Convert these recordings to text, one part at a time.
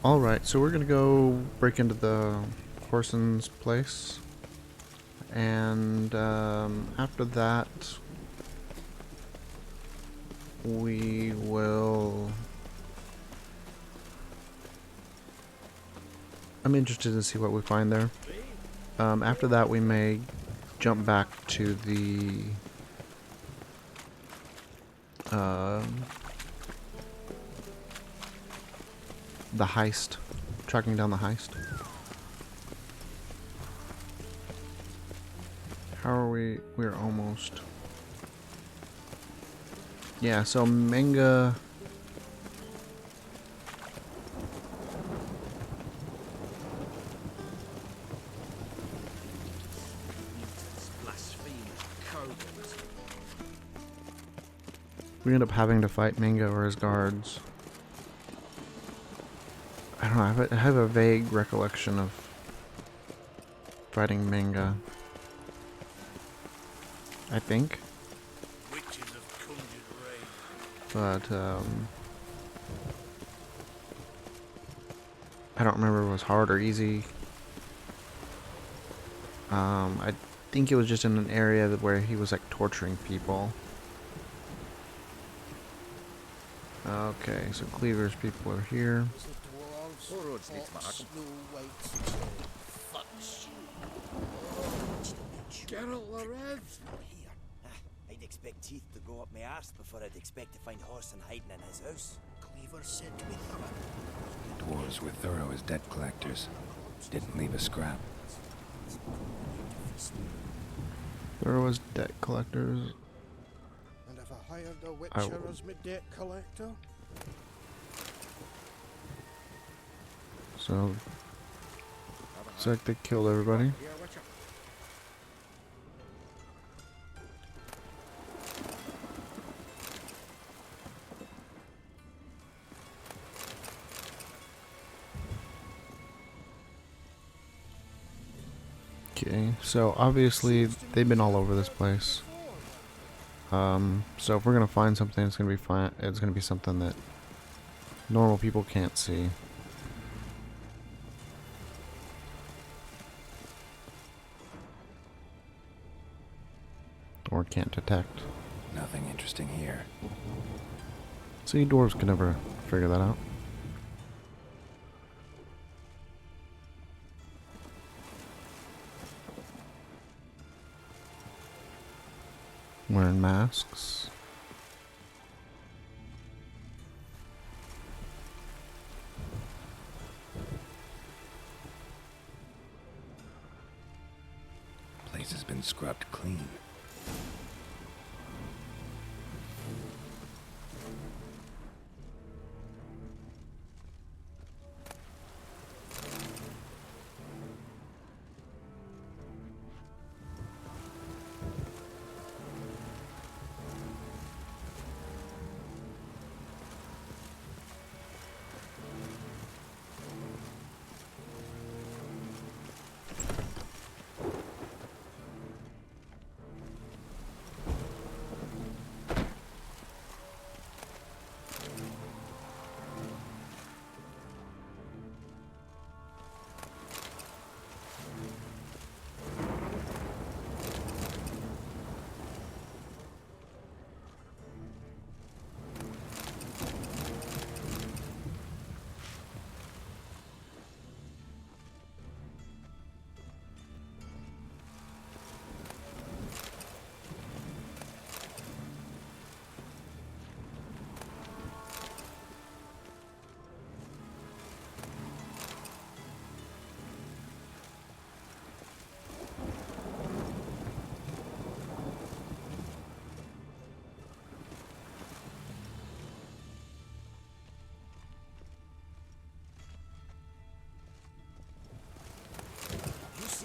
Alright, so we're gonna go break into the Horson's place. And after that, we will... I'm interested to see what we find there. After that, we may jump back to the heist, tracking down the heist. How are we? We're almost. Yeah, so Manga. We end up having to fight Manga or his guards. I don't know, I have a vague recollection of fighting Manga. I think. But, I don't remember if it was hard or easy. I think it was just in an area where he was like torturing people. Okay, so Cleaver's people are here. I'd expect teeth to go up my arse before I'd expect to find Horson hiding in his house. Cleaver said to be thorough. Dwarves were thorough as debt collectors. Didn't leave a scrap. There was debt collectors. And if I hired a witcher as my debt collector? So, looks like they killed everybody. Okay, so obviously they've been all over this place. So if we're gonna find something, it's gonna be fine. It's gonna be something that normal people can't see. Or can't detect. Nothing interesting here. See, dwarves can never figure that out. Wearing masks. Place has been scrubbed clean.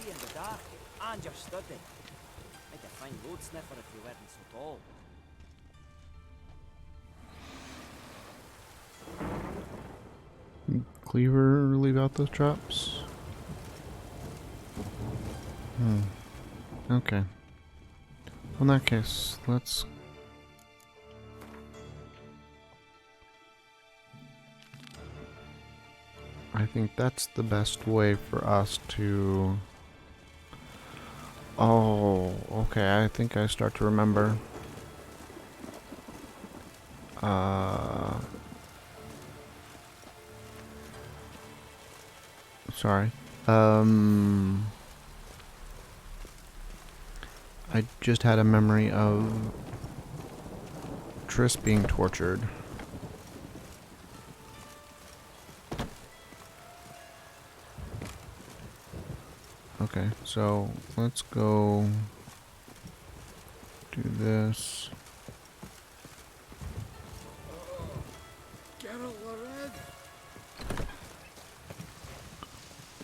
In the dark, and your study. Make a fine road sniffer if you weren't so tall. Cleaver leave out those traps? Okay. In that case, let's... I think that's the best way for us to... Oh, okay, I think I start to remember. Sorry. I just had a memory of Triss being tortured. Okay, so let's go do this. Geralt the Red.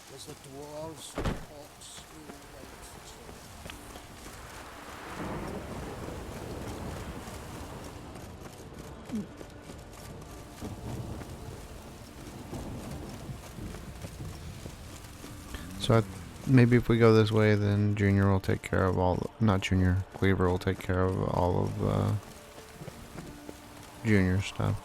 There's the dwarves, orcs, So maybe if we go this way, then Junior will take care of all... Not Junior, Cleaver will take care of all of Junior stuff.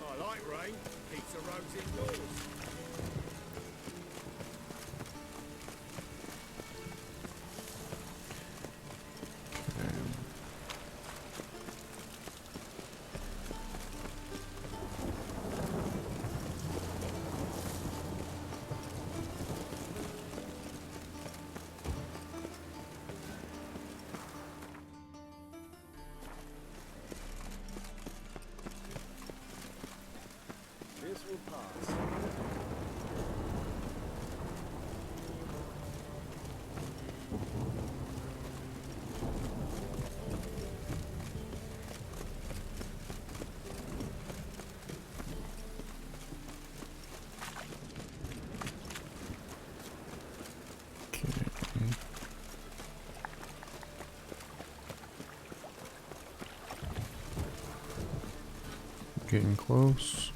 I like rain. Keeps the roads indoors. This will pass. Getting close.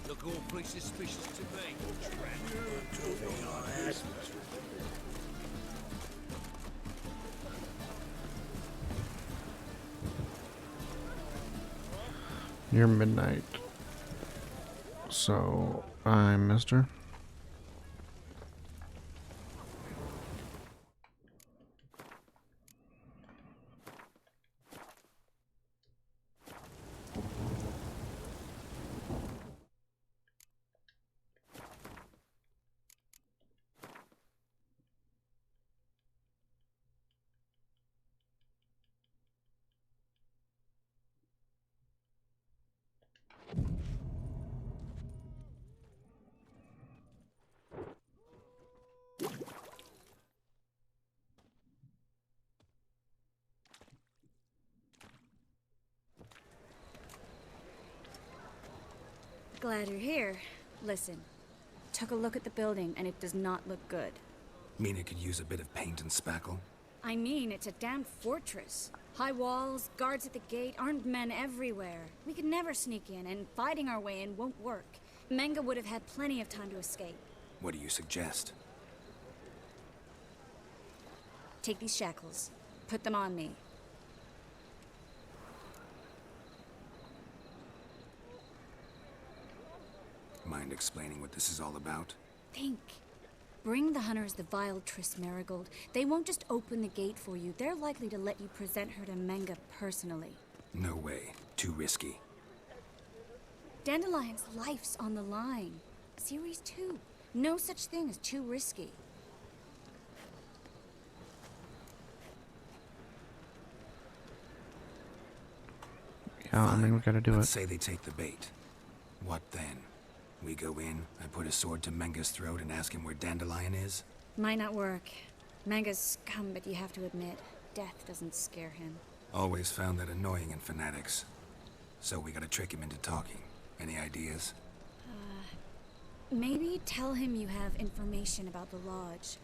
Look all pretty suspicious to me. Near midnight. So, I'm Mister. Glad you're here. Listen, took a look at the building and it does not look good. Mean it could use a bit of paint and spackle? I mean, it's a damn fortress. High walls, guards at the gate, armed men everywhere. We could never sneak in, and fighting our way in won't work. Menga would have had plenty of time to escape. What do you suggest? Take these shackles. Put them on me. Mind explaining what this is all about? Think. Bring the hunters the vile Triss Marigold. They won't just open the gate for you. They're likely to let you present her to Menga personally. No way. Too risky. Dandelion's life's on the line. Series 2. No such thing as too risky. Yeah, I mean, we gotta do Let's it. say they take the bait. What then? We go in, I put a sword to Menga's throat and ask him where Dandelion is? Might not work. Menga's scum, but you have to admit, death doesn't scare him. Always found that annoying in fanatics. So we gotta trick him into talking. Any ideas? Maybe tell him you have information about the Lodge.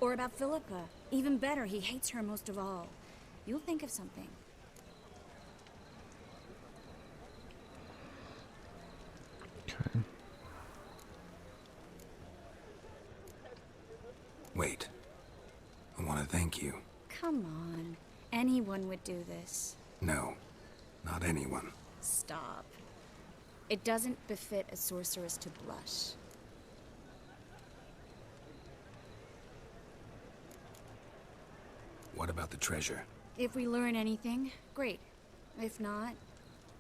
Or about Philippa. Even better, he hates her most of all. You'll think of something. Okay. Wait. I want to thank you. Come on. Anyone would do this. No. Not anyone. Stop. It doesn't befit a sorceress to blush. What about the treasure? If we learn anything, great. If not,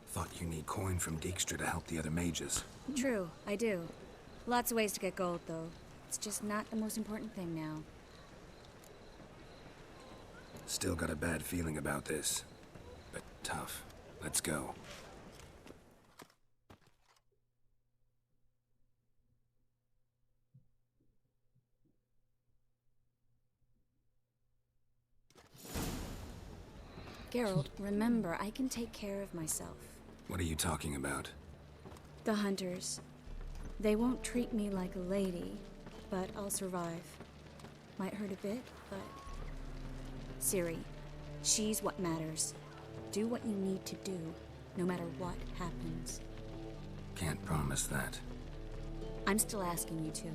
Thought you need coin from Dijkstra to help the other mages. true, I do. Lots of ways to get gold, though. It's just not the most important thing now. Still got a bad feeling about this. But tough. Let's go. Geralt, remember, I can take care of myself. What are you talking about? The hunters. They won't treat me like a lady, but I'll survive. Might hurt a bit, but... Ciri, she's what matters. Do what you need to do, no matter what happens. Can't promise that. I'm still asking you to,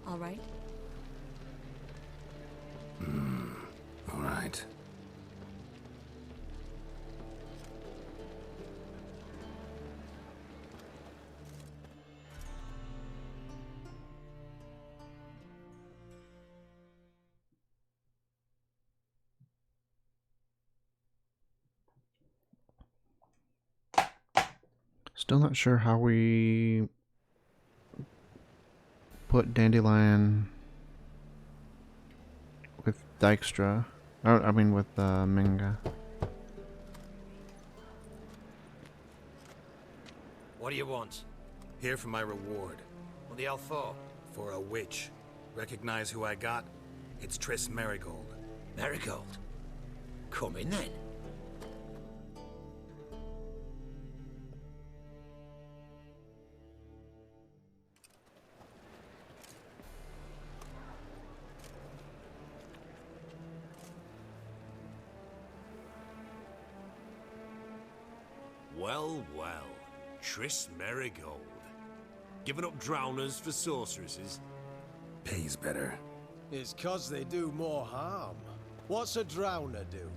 all right? All right. Still not sure how we put Dandelion with Dijkstra. I mean with Menge. What do you want? Here for my reward. What the hell for? For a witch. Recognize who I got? It's Triss Merigold. Marigold. Come in then. Well, well. Triss Merigold. Giving up drowners for sorceresses? Pays better. It's 'cause they do more harm. What's a drowner do?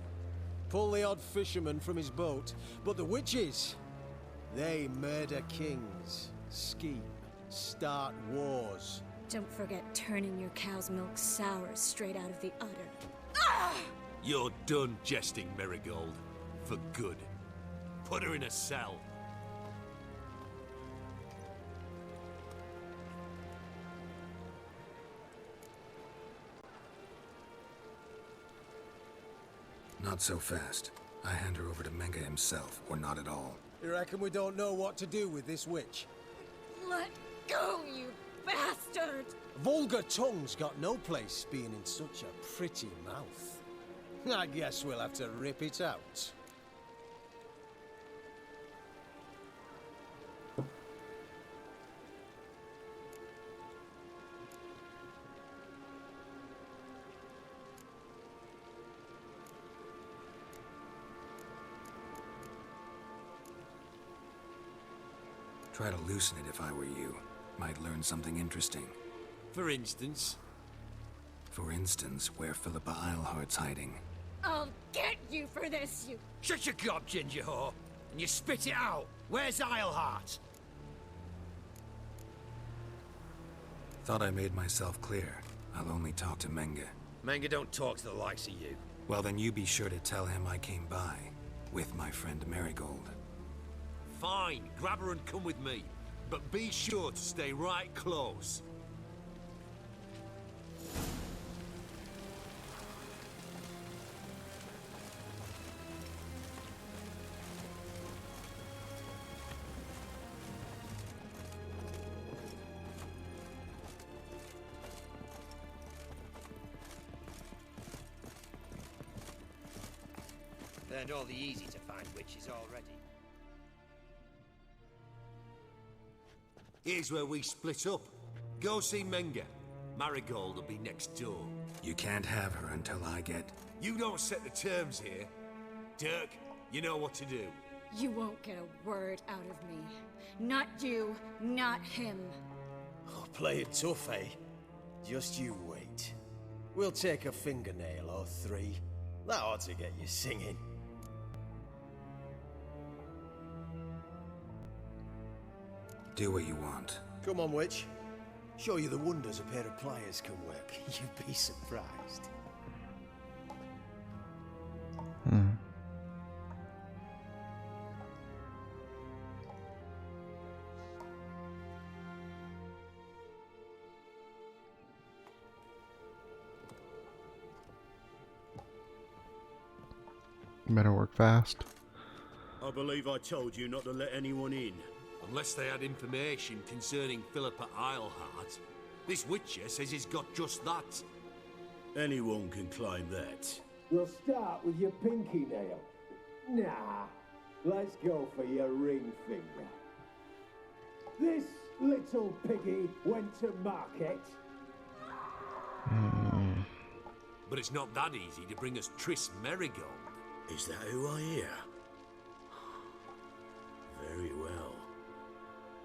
Pull the odd fisherman from his boat. But the witches, they murder kings, scheme, start wars. Don't forget turning your cow's milk sour straight out of the udder. You're done jesting, Merigold. For good. Put her in a cell. Not so fast. I hand her over to Menge himself, or not at all. You reckon we don't know what to do with this witch? Let go, you bastard! Vulgar tongue's got no place being in such a pretty mouth. I guess we'll have to rip it out. Try to loosen it if I were you. Might learn something interesting. For instance, For instance, where Philippa Eilhart's hiding. I'll get you for this, you... Shut your gob, ginger whore, and you spit it out. Where's Eilhart? Thought I made myself clear. I'll only talk to Menge. Menge don't talk to the likes of you. Well, then you be sure to tell him I came by. With my friend Merigold. fine, grab her and come with me. But be sure to stay right close. Learned all the easy-to-find witches already. Here's where we split up. Go see Menge. Marigold will be next door. You can't have her until I get... You don't set the terms here. Dirk, you know what to do. You won't get a word out of me. Not you, not him. Oh, play it tough, eh? Just you wait. We'll take a fingernail or three. That ought to get you singing. Do what you want. Come on, witch. Show you the wonders a pair of pliers can work. You'd be surprised. Better work fast. I believe I told you not to let anyone in. Unless they had information concerning Philippa Eilhart. This Witcher says he's got just that. Anyone can claim that. We'll start with your pinky nail. Nah, let's go for your ring finger. This little piggy went to market. But it's not that easy to bring us Triss Merigold. Is that who I hear? Very well.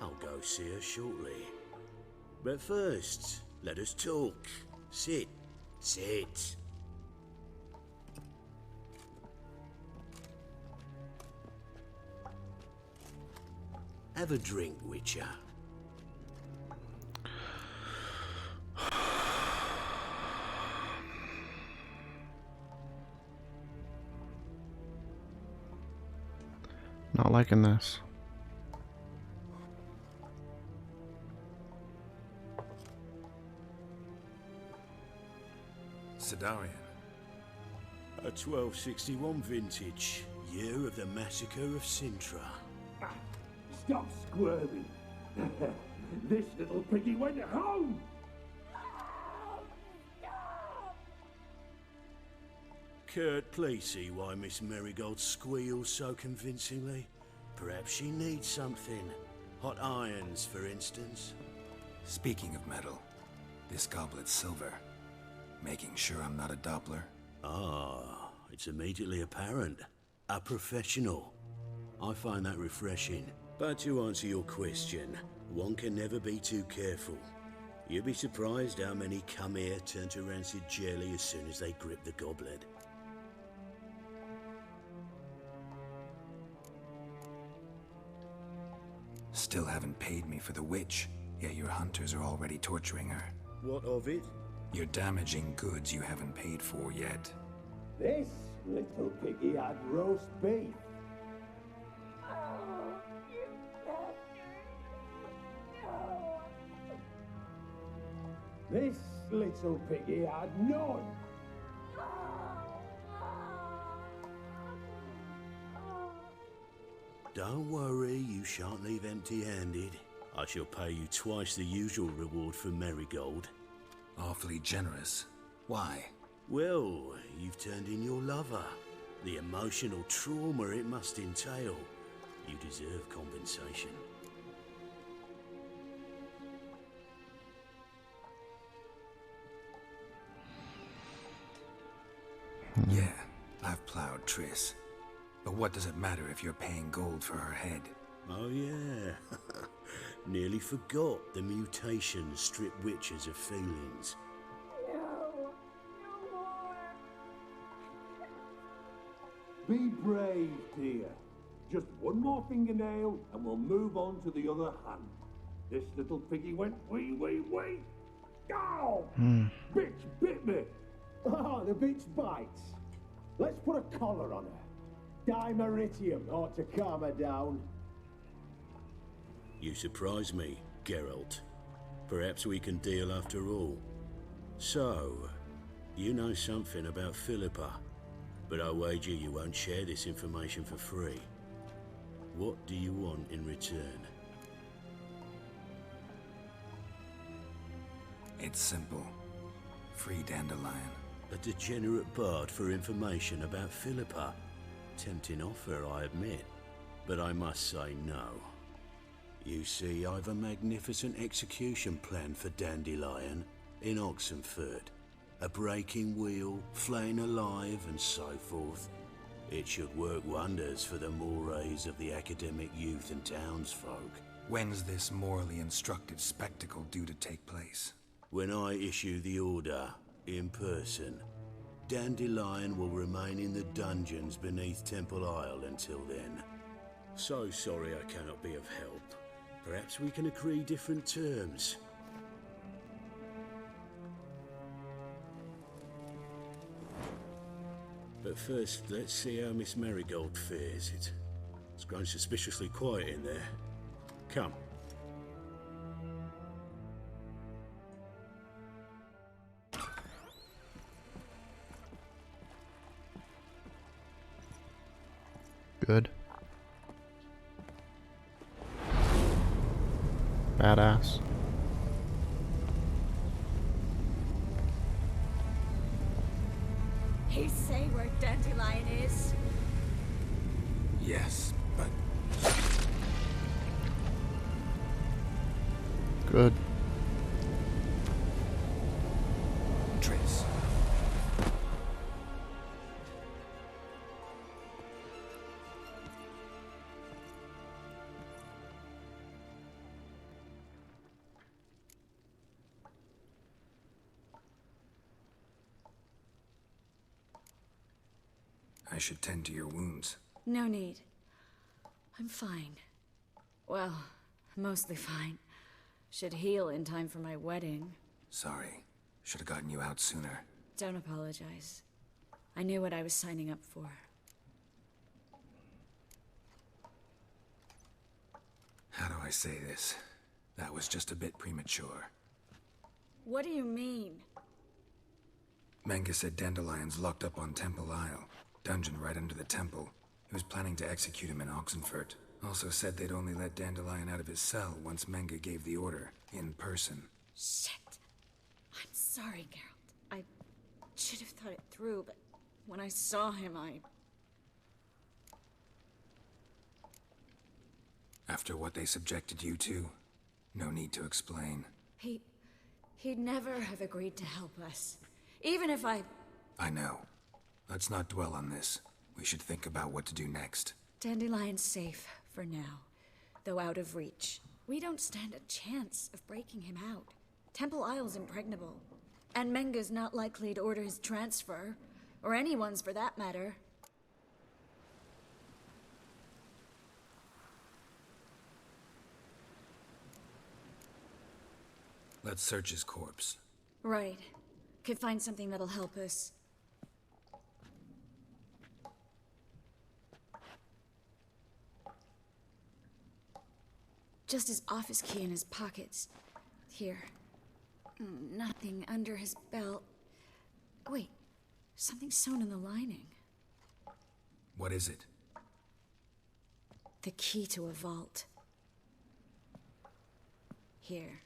I'll go see her shortly. But first, let us talk. Sit. Sit. Have a drink, Witcher. Not liking this. Sidarian. A 1261 vintage, year of the massacre of Sintra. Stop squirming. This little piggy went home. Kurt, please see why Miss Merigold squeals so convincingly. Perhaps she needs something. Hot irons, for instance. Speaking of metal, this goblet's silver. Making sure I'm not a Doppler. Ah, it's immediately apparent. A professional. I find that refreshing. But to answer your question, one can never be too careful. You'd be surprised how many come here turn to rancid jelly as soon as they grip the goblet. Still haven't paid me for the witch, yet your hunters are already torturing her. What of it? You're damaging goods you haven't paid for yet. This little piggy had roast beef. This little piggy had none. Don't worry, you shan't leave empty-handed. I shall pay you twice the usual reward for Merigold. Awfully generous. Why? Well, you've turned in your lover. The emotional trauma it must entail. You deserve compensation. Yeah, I've plowed Triss. But what does it matter if you're paying gold for her head? Oh yeah. Nearly forgot the mutations strip witches of feelings. Be brave, dear. Just one more fingernail and we'll move on to the other hand. This little piggy went wee. Ow! Bitch bit me. Oh, the bitch bites. Let's put a collar on her. Dimeritium ought to calm her down. You surprise me, Geralt. Perhaps we can deal after all. So, you know something about Philippa, but I wager you won't share this information for free. What do you want in return? It's simple. Free Dandelion. A degenerate bard for information about Philippa. Tempting offer, I admit, but I must say no. You see, I've a magnificent execution plan for Dandelion in Oxenford. A breaking wheel, flaying alive, and so forth. It should work wonders for the mores of the academic youth and townsfolk. When's this morally instructive spectacle due to take place? When I issue the order, in person, Dandelion will remain in the dungeons beneath Temple Isle until then. So sorry I cannot be of help. Perhaps we can agree different terms. But first, let's see how Miss Marigold fares. It's grown suspiciously quiet in there. Come. Good. Badass. He say where Dandelion is? Yes, but Good. Triss. I should tend to your wounds. No need. I'm fine. Well, mostly fine. Should heal in time for my wedding. Sorry. Should have gotten you out sooner. Don't apologize. I knew what I was signing up for. How do I say this? That was just a bit premature. What do you mean? Mengus said Dandelion's locked up on Temple Isle. Dungeon right under the temple. He was planning to execute him in Oxenfurt. Also said they'd only let Dandelion out of his cell once Menga gave the order, in person. Shit. I'm sorry, Geralt. I should have thought it through, but when I saw him, After what they subjected you to, no need to explain. He'd never have agreed to help us. Even if I know. Let's not dwell on this. We should think about what to do next. Dandelion's safe for now, though out of reach. We don't stand a chance of breaking him out. Temple Isle's impregnable, and Menga's not likely to order his transfer, or anyone's for that matter. Let's search his corpse. Right. Could find something that'll help us. Just his office key in his pockets. Here. Nothing under his belt. Wait, something sewn in the lining. What is it? The key to a vault. Here.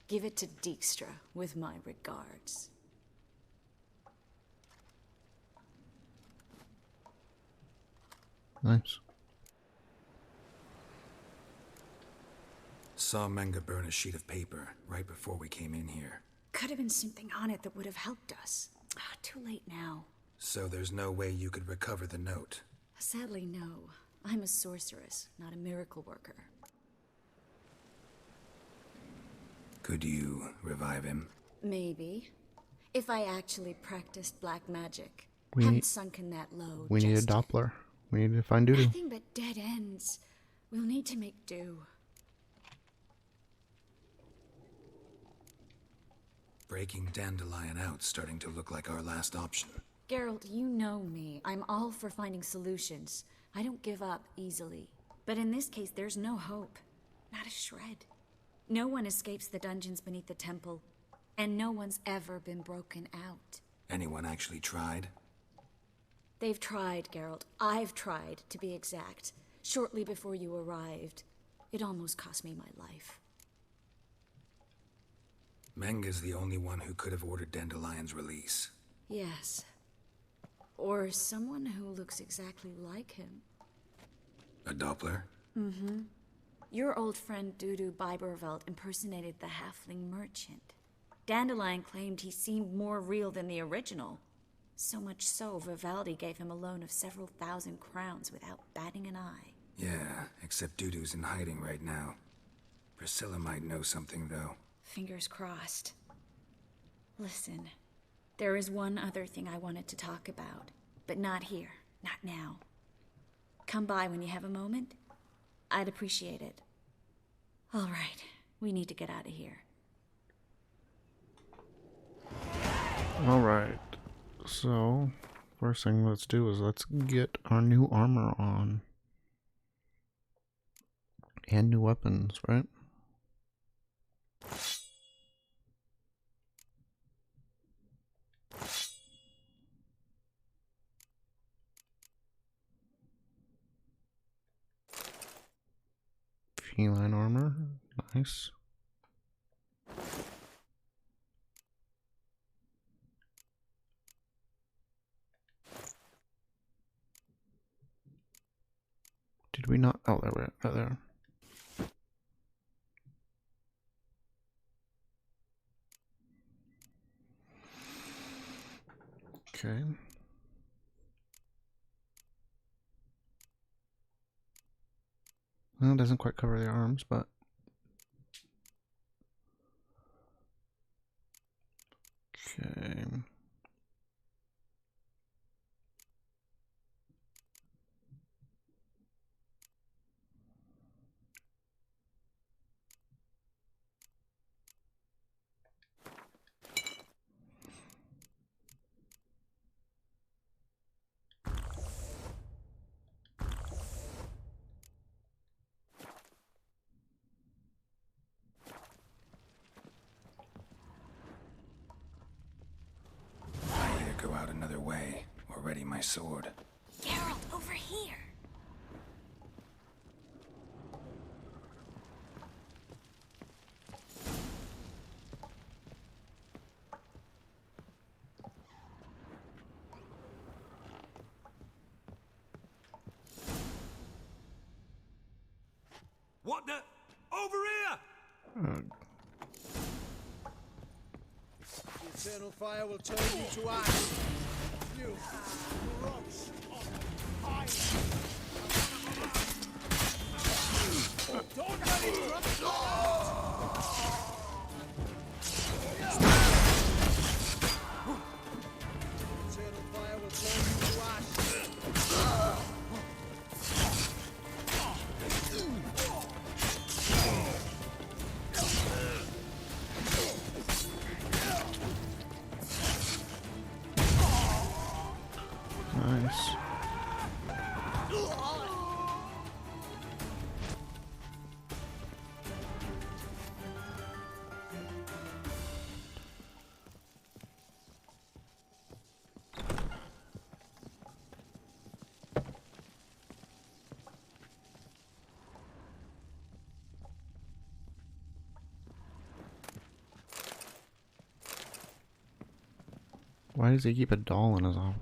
Give it to Dijkstra with my regards. Nice. Saw Menga burn a sheet of paper right before we came in here. Could have been something on it that would have helped us. Too late now. So there's no way you could recover the note? Sadly, no. I'm a sorceress, not a miracle worker. Could you revive him? Maybe. If I actually practiced black magic. We Haven't need- sunken that low. We need a just yet. Doppler. We need to find Dudu. Nothing but dead ends. We'll need to make do. Breaking Dandelion out's starting to look like our last option. Geralt, you know me. I'm all for finding solutions. I don't give up easily. But in this case, there's no hope. Not a shred. No one escapes the dungeons beneath the temple. And no one's ever been broken out. Anyone actually tried? They've tried, Geralt. I've tried, to be exact. Shortly before you arrived. It almost cost me my life. Menga's the only one who could have ordered Dandelion's release. Yes. Or someone who looks exactly like him. A Doppler? Mm-hmm. Your old friend Dudu Biberveld impersonated the halfling merchant. Dandelion claimed he seemed more real than the original. So much so, Vivaldi gave him a loan of several thousand crowns without batting an eye. Yeah, except Dudu's in hiding right now. Priscilla might know something, though. Fingers crossed. Listen, there is one other thing I wanted to talk about, but not here, not now. Come by when you have a moment. I'd appreciate it. All right, we need to get out of here. Alright. So, first thing let's do is let's get our new armor on. And new weapons, right? Feline armor, nice. Did we not? Oh, there we are. Oh, there. Okay. Well, it doesn't quite cover the arms, but okay. I either go out another way or ready my sword. Geralt, over here! What the? Over here! The eternal fire will turn you to ash. You rots on fire. Don't let it run The eternal fire will turn you to ash. Nice. Why does he keep a doll in his office?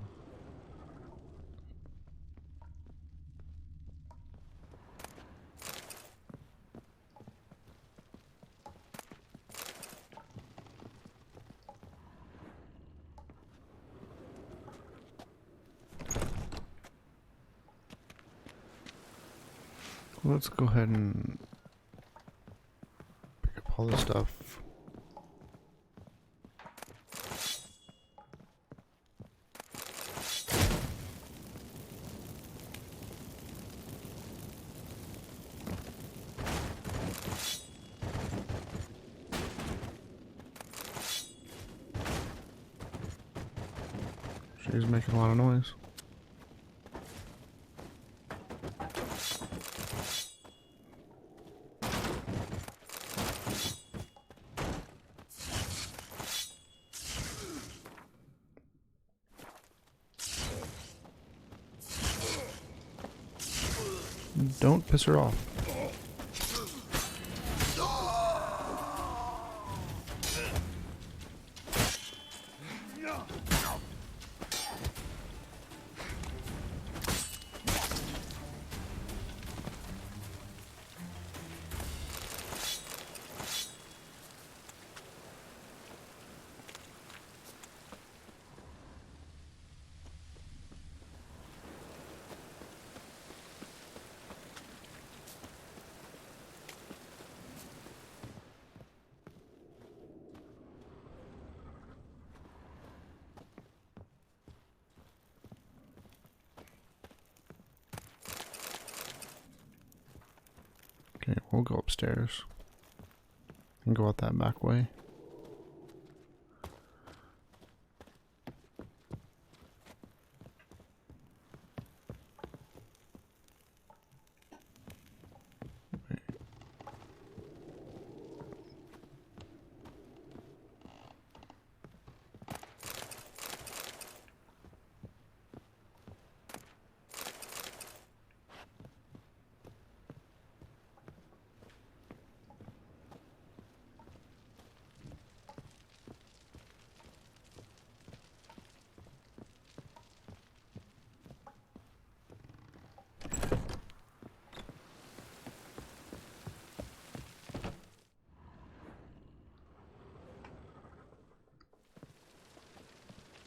Let's go ahead and pick up all this stuff. She's making a lot of noise. Don't piss her off. Okay, we'll go upstairs. and go out that back way.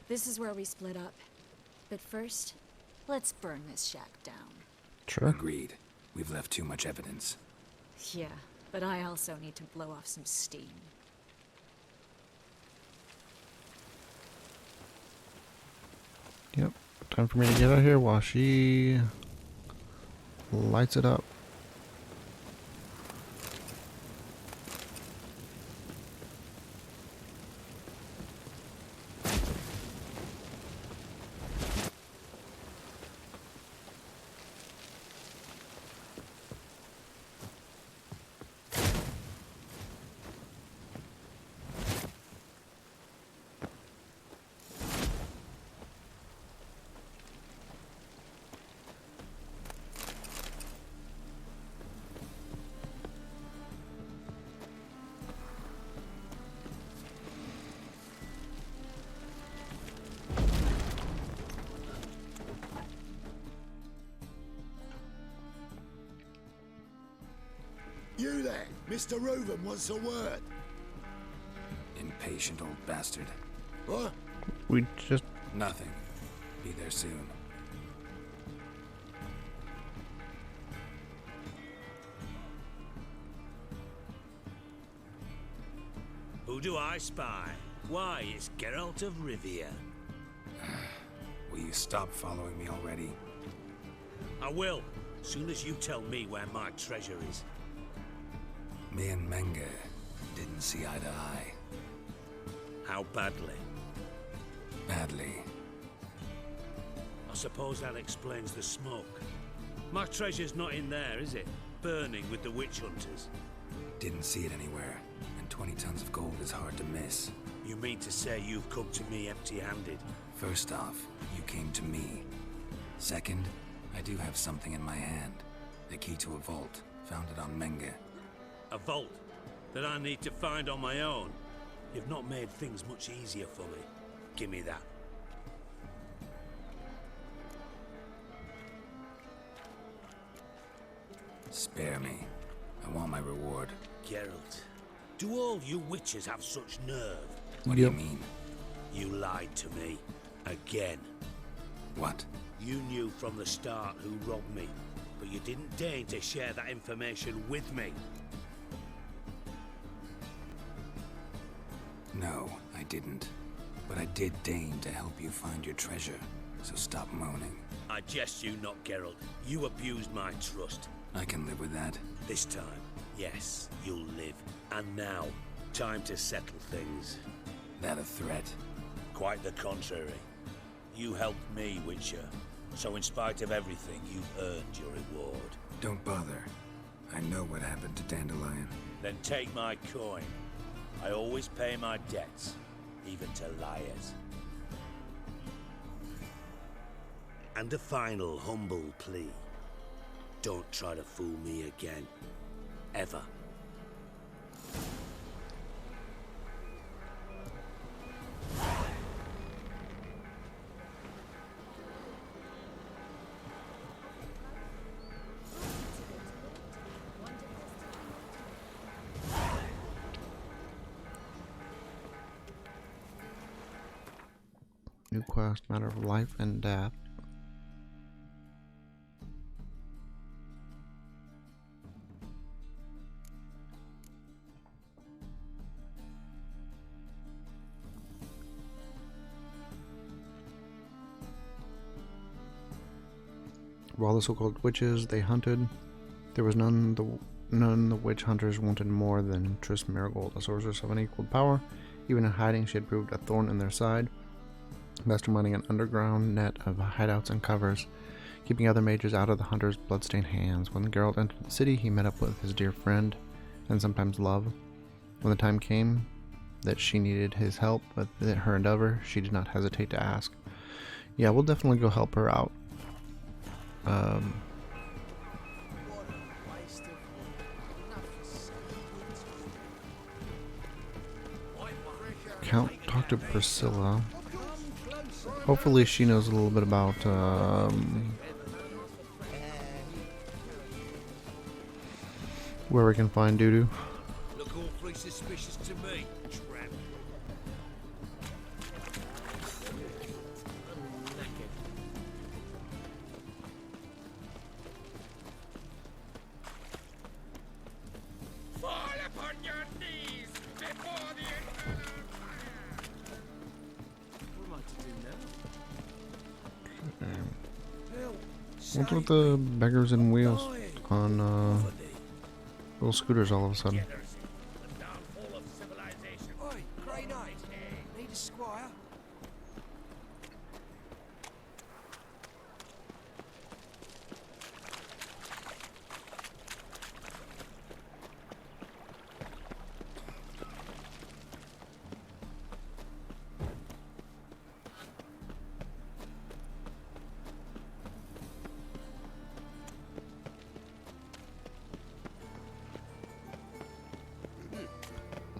This is where we split up. But first, let's burn this shack down. Sure. Agreed. We've left too much evidence. Yeah, but I also need to blow off some steam. Yep. Time for me to get out of here while she lights it up. You there, Mr. Reuven wants a word. Impatient old bastard. What? We just... Nothing. Be there soon. Who do I spy? Why, it's Geralt of Rivia. Will you stop following me already? I will, soon as you tell me where my treasure is. Me and Menge didn't see eye to eye. How badly? Badly. I suppose that explains the smoke. My treasure's not in there, is it? Burning with the witch hunters. Didn't see it anywhere, and 20 tons of gold is hard to miss. You mean to say you've come to me empty-handed? First off, you came to me. Second, I do have something in my hand. The key to a vault, found it on Menge. A vault that I need to find on my own. You've not made things much easier for me. Give me that. Spare me. I want my reward. Geralt, do all you witches have such nerve? What do you mean? You lied to me. Again. What? You knew from the start who robbed me, but you didn't deign to share that information with me. No, I didn't. But I did deign to help you find your treasure, so stop moaning. I jest you not, Geralt. You abused my trust. I can live with that. This time, yes, you'll live. And now, time to settle things. That a threat? Quite the contrary. You helped me, Witcher. So in spite of everything, you've earned your reward. Don't bother. I know what happened to Dandelion. Then take my coin. I always pay my debts, even to liars. And a final humble plea. Don't try to fool me again. Ever. New quest, matter of life and death. While the so-called witches they hunted, there was none None of the witch hunters wanted more than Triss Merigold, a sorceress of unequaled power. Even in hiding, she had proved a thorn in their side, masterminding an underground net of hideouts and covers, keeping other mages out of the hunter's bloodstained hands. When Geralt entered the city, he met up with his dear friend, and sometimes love. When the time came that she needed his help with her endeavor, she did not hesitate to ask. Yeah, we'll definitely go help her out. Talk to Priscilla. Hopefully she knows a little bit about where we can find Dudu. Look awfully suspicious to me, tramp. Fall upon your knees before the infernal fire. What am I to do now? What's with the beggars and wheels on little scooters all of a sudden? Oi, Grey Knight. Need a squire?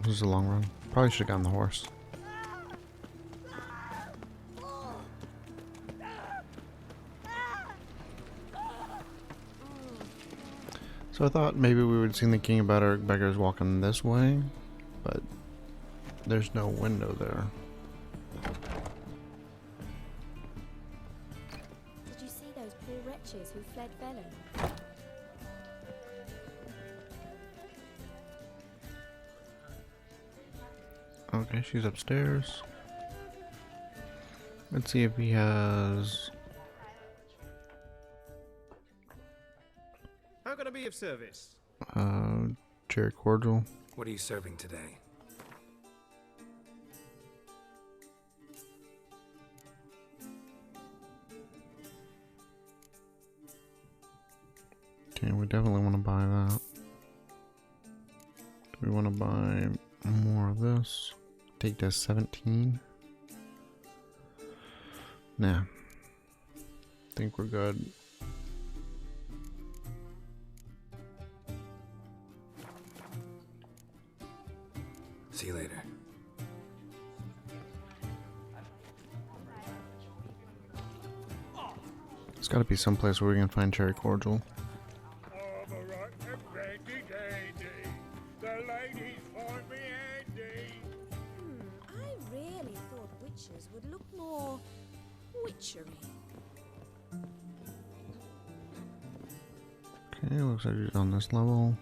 This is a long run. Probably should have gotten the horse. So I thought maybe we would see the King of Beggars walking this way, but there's no window there. Did you see those poor wretches who fled Velen? Okay, she's upstairs. Let's see if he has... How can I be of service? Cherry cordial. What are you serving today? Okay, we definitely want to buy that. Do we want to buy more of this? Take this 17. Nah. Think we're good. See you later. There's got to be some place where we can find cherry cordial. I really thought witches would look more witchery. Okay, looks like he's on this level.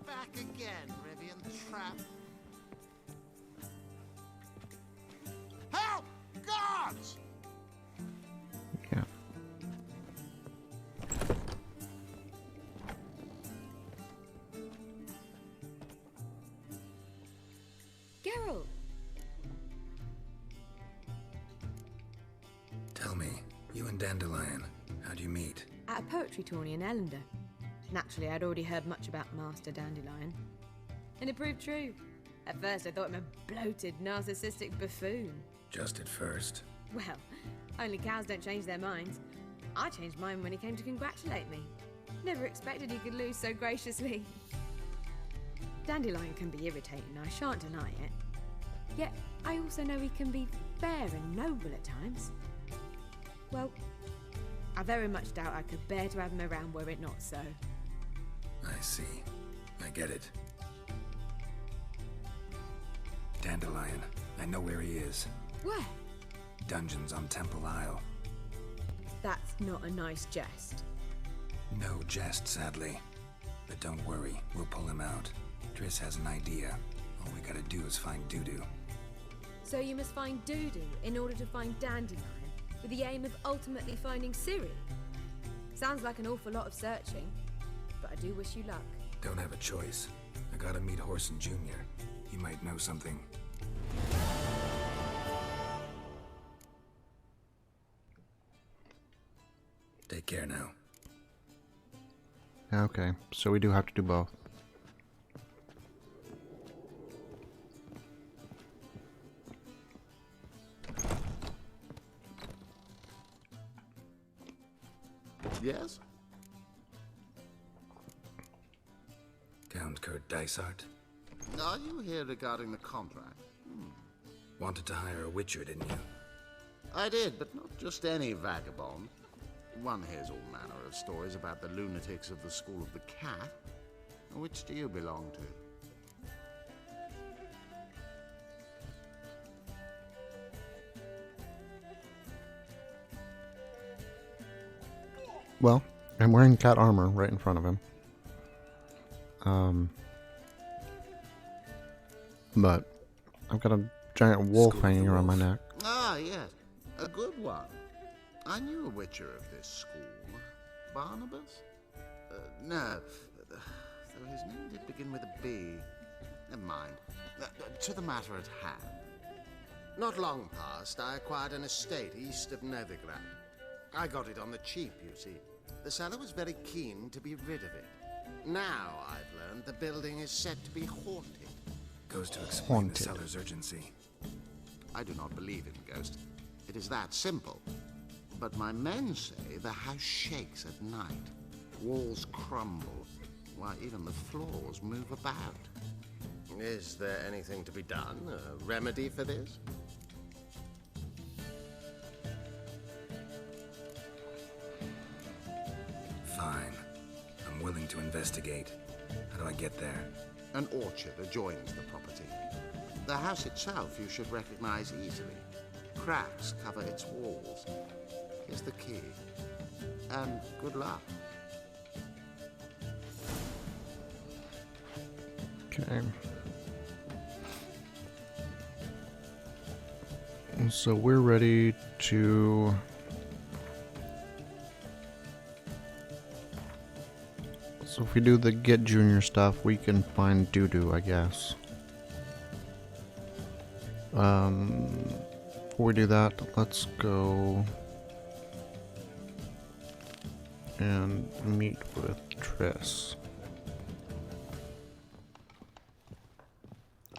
Back again, Rivian trap. Help! Guards! Yeah. Geralt! Tell me, you and Dandelion, how'd you meet? At a poetry tourney in Ellender. Naturally, I'd already heard much about Master Dandelion. And it proved true. At first, I thought him a bloated, narcissistic buffoon. Just at first. Well, only cows don't change their minds. I changed mine when he came to congratulate me. Never expected he could lose so graciously. Dandelion can be irritating, I shan't deny it. Yet, I also know he can be fair and noble at times. Well, I very much doubt I could bear to have him around were it not so. I see. I get it. Dandelion. I know where he is. Where? Dungeons on Temple Isle. That's not a nice jest. No jest, sadly. But don't worry, we'll pull him out. Triss has an idea. All we gotta do is find Dudu. So you must find Dudu in order to find Dandelion, with the aim of ultimately finding Ciri? Sounds like an awful lot of searching, but I do wish you luck. Don't have a choice. I gotta meet Horson Jr. He might know something. Take care now. Okay, so we do have to do both. Yes? Count Kurt Dysart? Are you here regarding the contract? Wanted to hire a witcher, didn't you? I did, but not just any vagabond. One hears all manner of stories about the lunatics of the School of the Cat. Which do you belong to? Well, I'm wearing cat armor right in front of him. But I've got a giant wolf hanging around my neck. Ah, yes. A good one. I knew a witcher of this school. Barnabas? No. Though his name did begin with a B. Never mind. To the matter at hand. Not long past, I acquired an estate east of Novigrad. I got it on the cheap, you see. The seller was very keen to be rid of it. Now, I've learned the building is said to be haunted. Goes to explain the seller's urgency. I do not believe in ghosts. It is that simple. But my men say the house shakes at night. Walls crumble. Why, even the floors move about. Is there anything to be done? A remedy for this? Fine. I'm willing to investigate. How do I get there? An orchard adjoins the property. The house itself you should recognize easily. Cracks cover its walls. Here's the key. And good luck. Okay. So we're ready to... So if we do the Get Junior stuff, we can find Dudu, I guess. Before we do that, let's go and meet with Triss.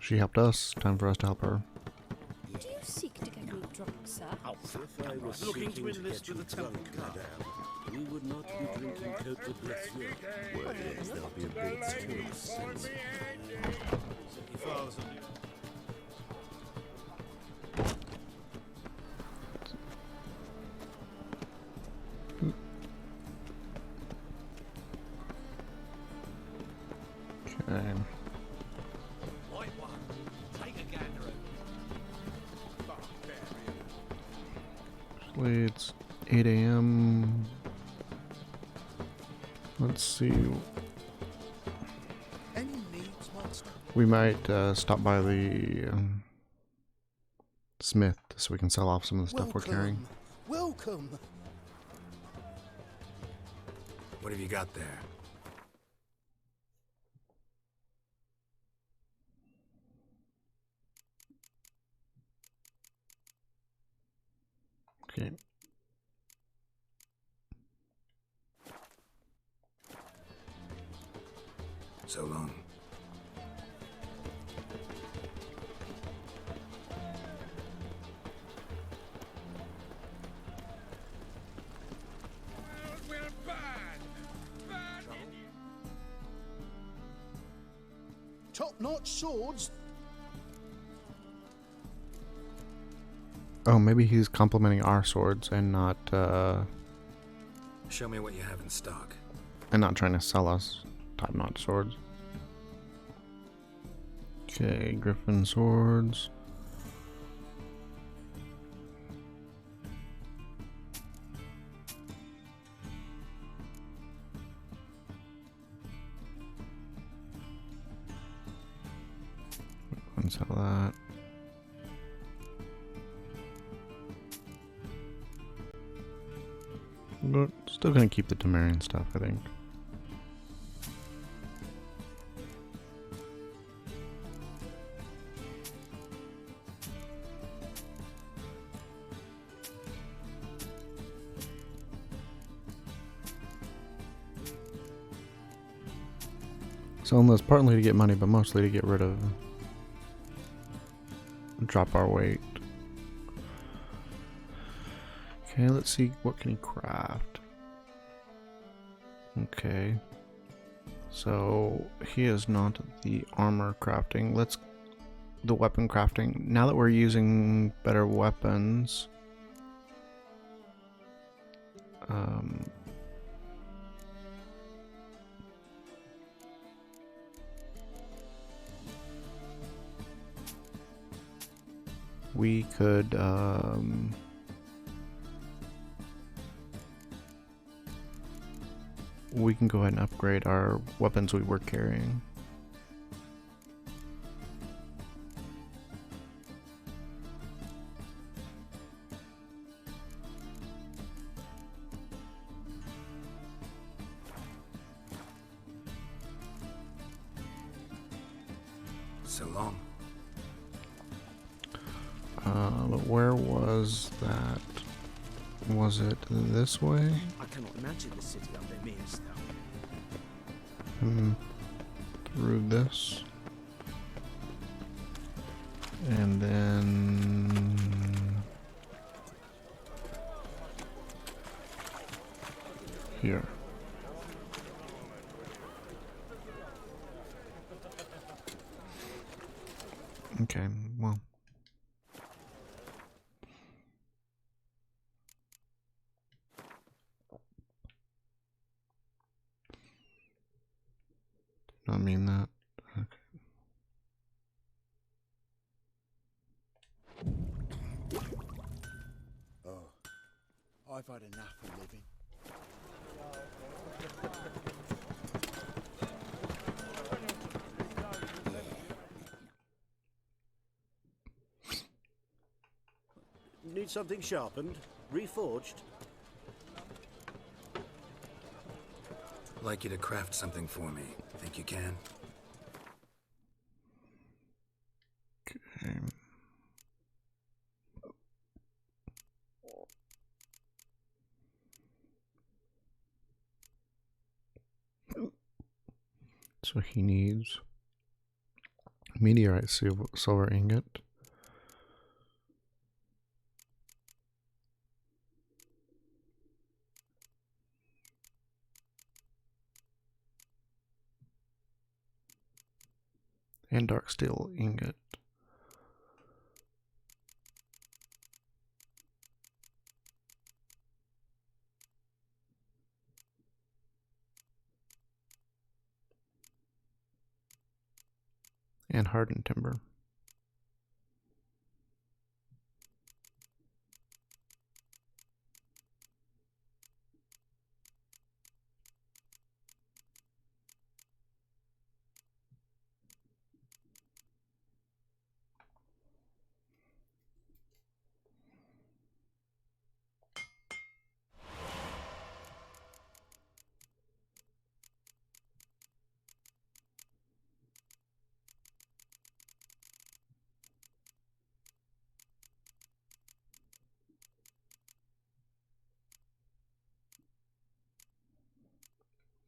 She helped us. Time for us to help her. Do you seek to get me drunk, sir? If I was Looking to seeking to enlist get with you the temple drunk, guard. madame, we would not be drinking Cote de Blessieux. Word is there'll be a big spill soon. Okay. White one. Take a gander Actually, it's 8 a.m. Let's see. Any needs, monster? We might stop by the smith so we can sell off some of the stuff we're carrying. Welcome. What have you got there? Okay. So long. Top-notch swords. Oh, maybe he's complimenting our swords and not Show me what you have in stock. and not trying to sell us top-notch swords. Okay, Griffin swords. Sell that. But still gonna keep the Temerian stuff, I think. Selling this partly to get money, but mostly to get rid of... drop our weight. Okay, let's see, what can he craft? Okay. So, he is not the armor crafting. Let's... the weapon crafting. Now that we're using better weapons... we could, we can go ahead and upgrade our weapons we were carrying. So long. But where was that? Was it this way? I cannot imagine the city under Minas Through this. And then... here. Okay, well. I mean that. Okay. Oh, I've had enough of living. Need something sharpened? Reforged? I'd like you to craft something for me. Think you can? Okay. So he needs meteorite silver ingot. And dark steel ingot. And hardened timber.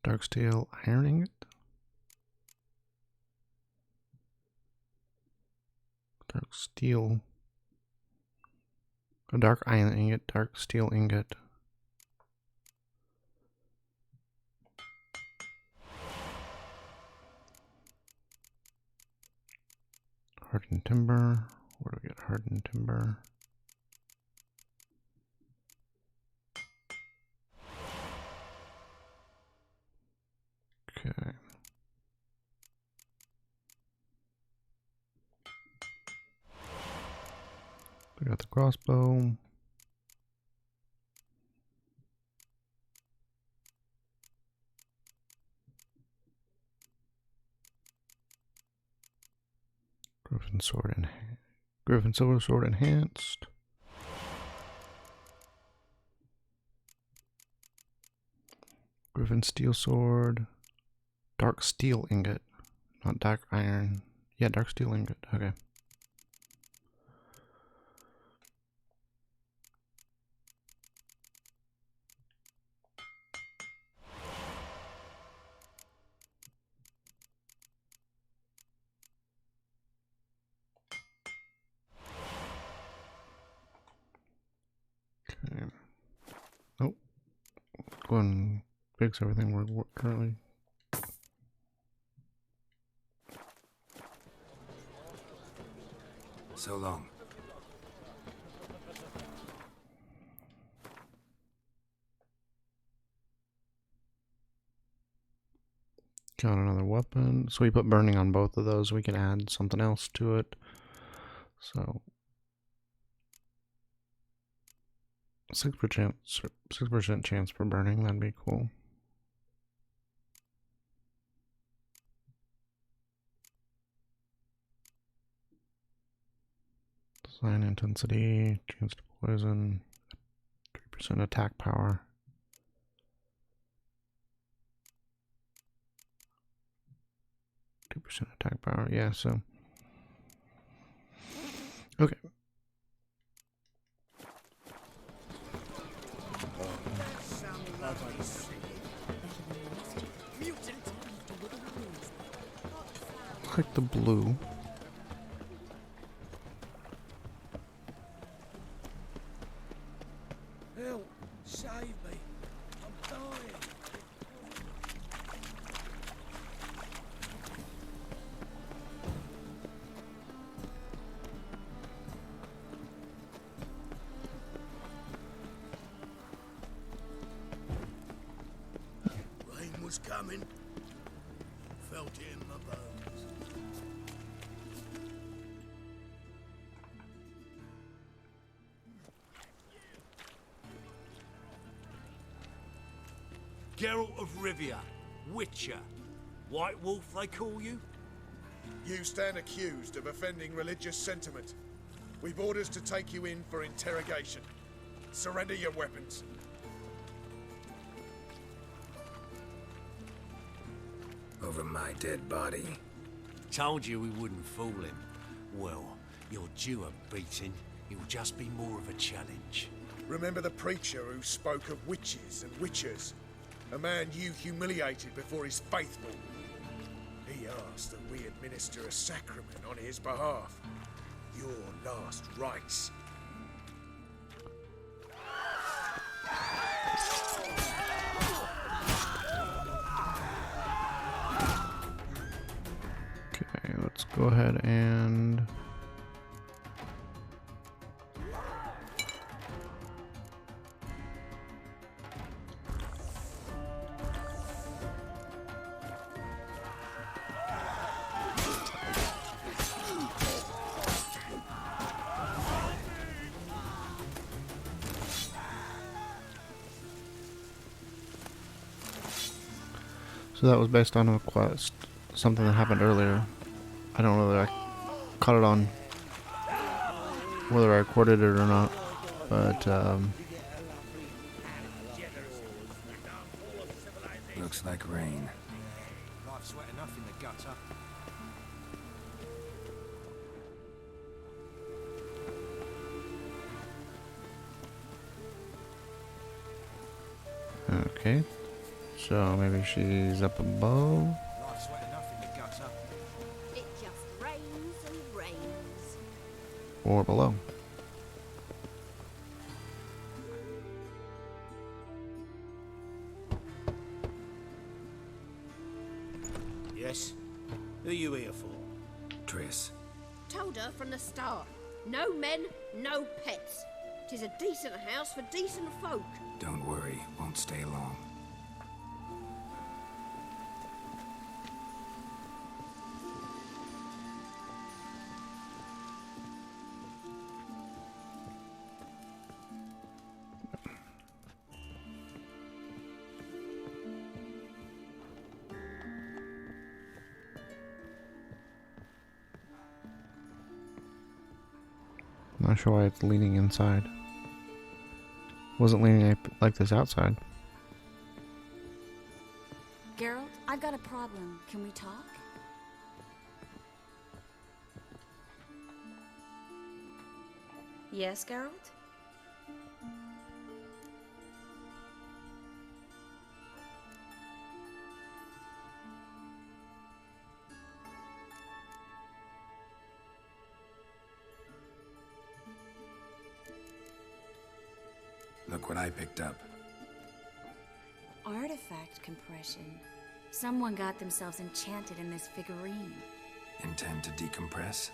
Dark steel iron ingot. Dark steel. A dark iron ingot, dark steel ingot. Hardened timber. Where do we get hardened timber? Okay. We got the crossbow. Griffin silver sword enhanced. Griffin steel sword. Dark steel ingot. Not dark iron. Yeah, dark steel ingot. Okay. go ahead and fix everything we're currently. So long. Got another weapon. So we put burning on both of those. We can add something else to it. So 6% chance for burning. That'd be cool. Design intensity, chance to poison, 3% attack power. Percent attack power, yeah, so okay. Click the blue. Help! Save me! I'm dying! Rain was coming. Felt it in my bones. Geralt of Rivia, Witcher. White Wolf, they call you? You stand accused of offending religious sentiment. We've orders to take you in for interrogation. Surrender your weapons. Over my dead body. Told you we wouldn't fool him. Well, you're due a beating. It'll just be more of a challenge. Remember the preacher who spoke of witches and witchers? A man you humiliated before his faithful. He asked that we administer a sacrament on his behalf. Your last rites. Okay, let's go ahead and so that was based on a quest, something that happened earlier. I don't know whether I caught it on, whether I recorded it or not, but looks like rain. Life's wet enough in the gutter. okay. So maybe she's up above. Life's wet enough in the gutter. It just rains and rains. Or below. Yes? Who are you here for? Triss. Told her from the start. No men, no pets. 'Tis a decent house for decent folk. Don't worry, won't stay long. Not sure why it's leaning inside. Wasn't leaning like this outside. Geralt, I've got a problem. Can we talk? Yes, Geralt? Look what I picked up. artifact compression. Someone got themselves enchanted in this figurine. Intend to decompress?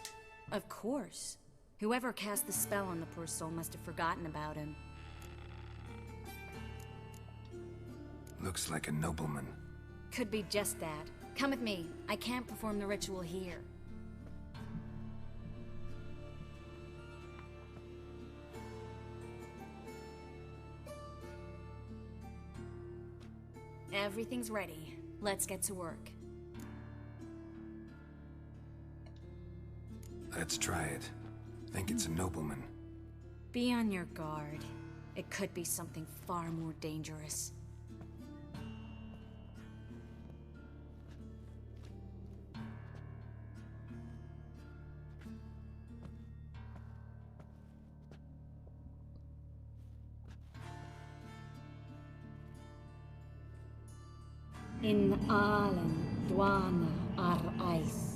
Of course. Whoever cast the spell on the poor soul must have forgotten about him. Looks like a nobleman. Could be just that. Come with me. I can't perform the ritual here. Everything's ready. Let's get to work. Let's try it. Think it's a nobleman. Be on your guard. It could be something far more dangerous. In Allen, Dwana, Ar-Ice.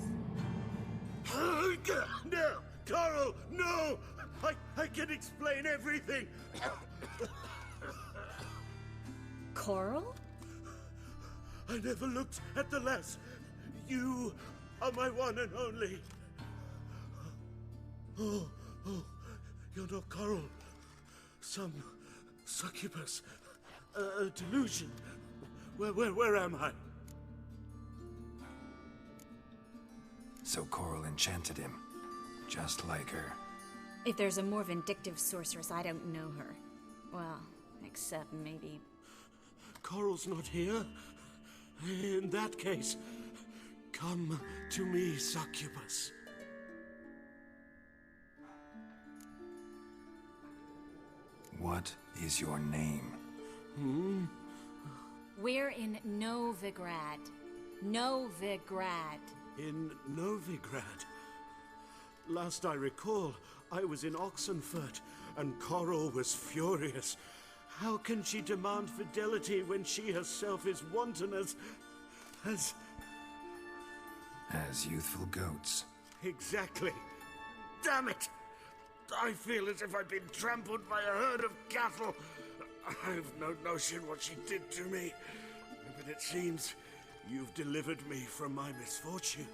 No! Coral, no! I can explain everything! Coral? I never looked at the lass. You are my one and only. Oh, you're not Coral. Some succubus. A delusion. Where am I? So Coral enchanted him, just like her. If there's a more vindictive sorceress, I don't know her. Well, except maybe... Coral's not here? In that case, come to me, succubus. What is your name? We're in Novigrad. Novigrad. In Novigrad? Last I recall, I was in Oxenfurt, and Coral was furious. How can she demand fidelity when she herself is wanton as youthful goats. Exactly. Damn it! I feel as if I've been trampled by a herd of cattle. I've no notion what she did to me, but it seems you've delivered me from my misfortune.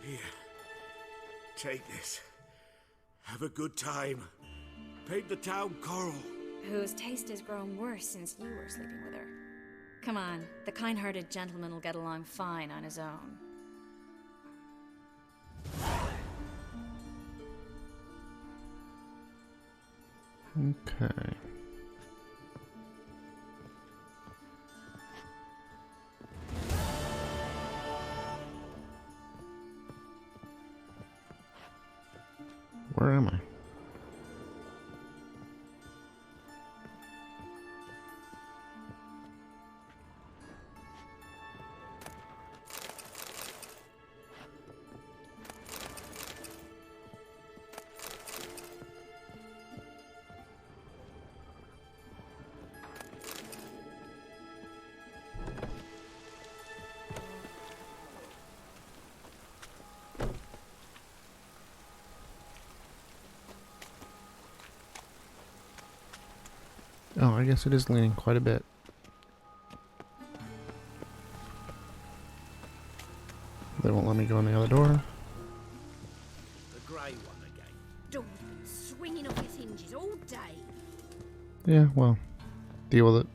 Here, take this. Have a good time. Paint the town Coral. Whose taste has grown worse since you were sleeping with her. Come on, the kind-hearted gentleman will get along fine on his own. Okay. Where am I? Oh, I guess it is leaning quite a bit. They won't let me go in the other door. The grey one again. Door's been swinging off its hinges all day. Yeah, well, deal with it.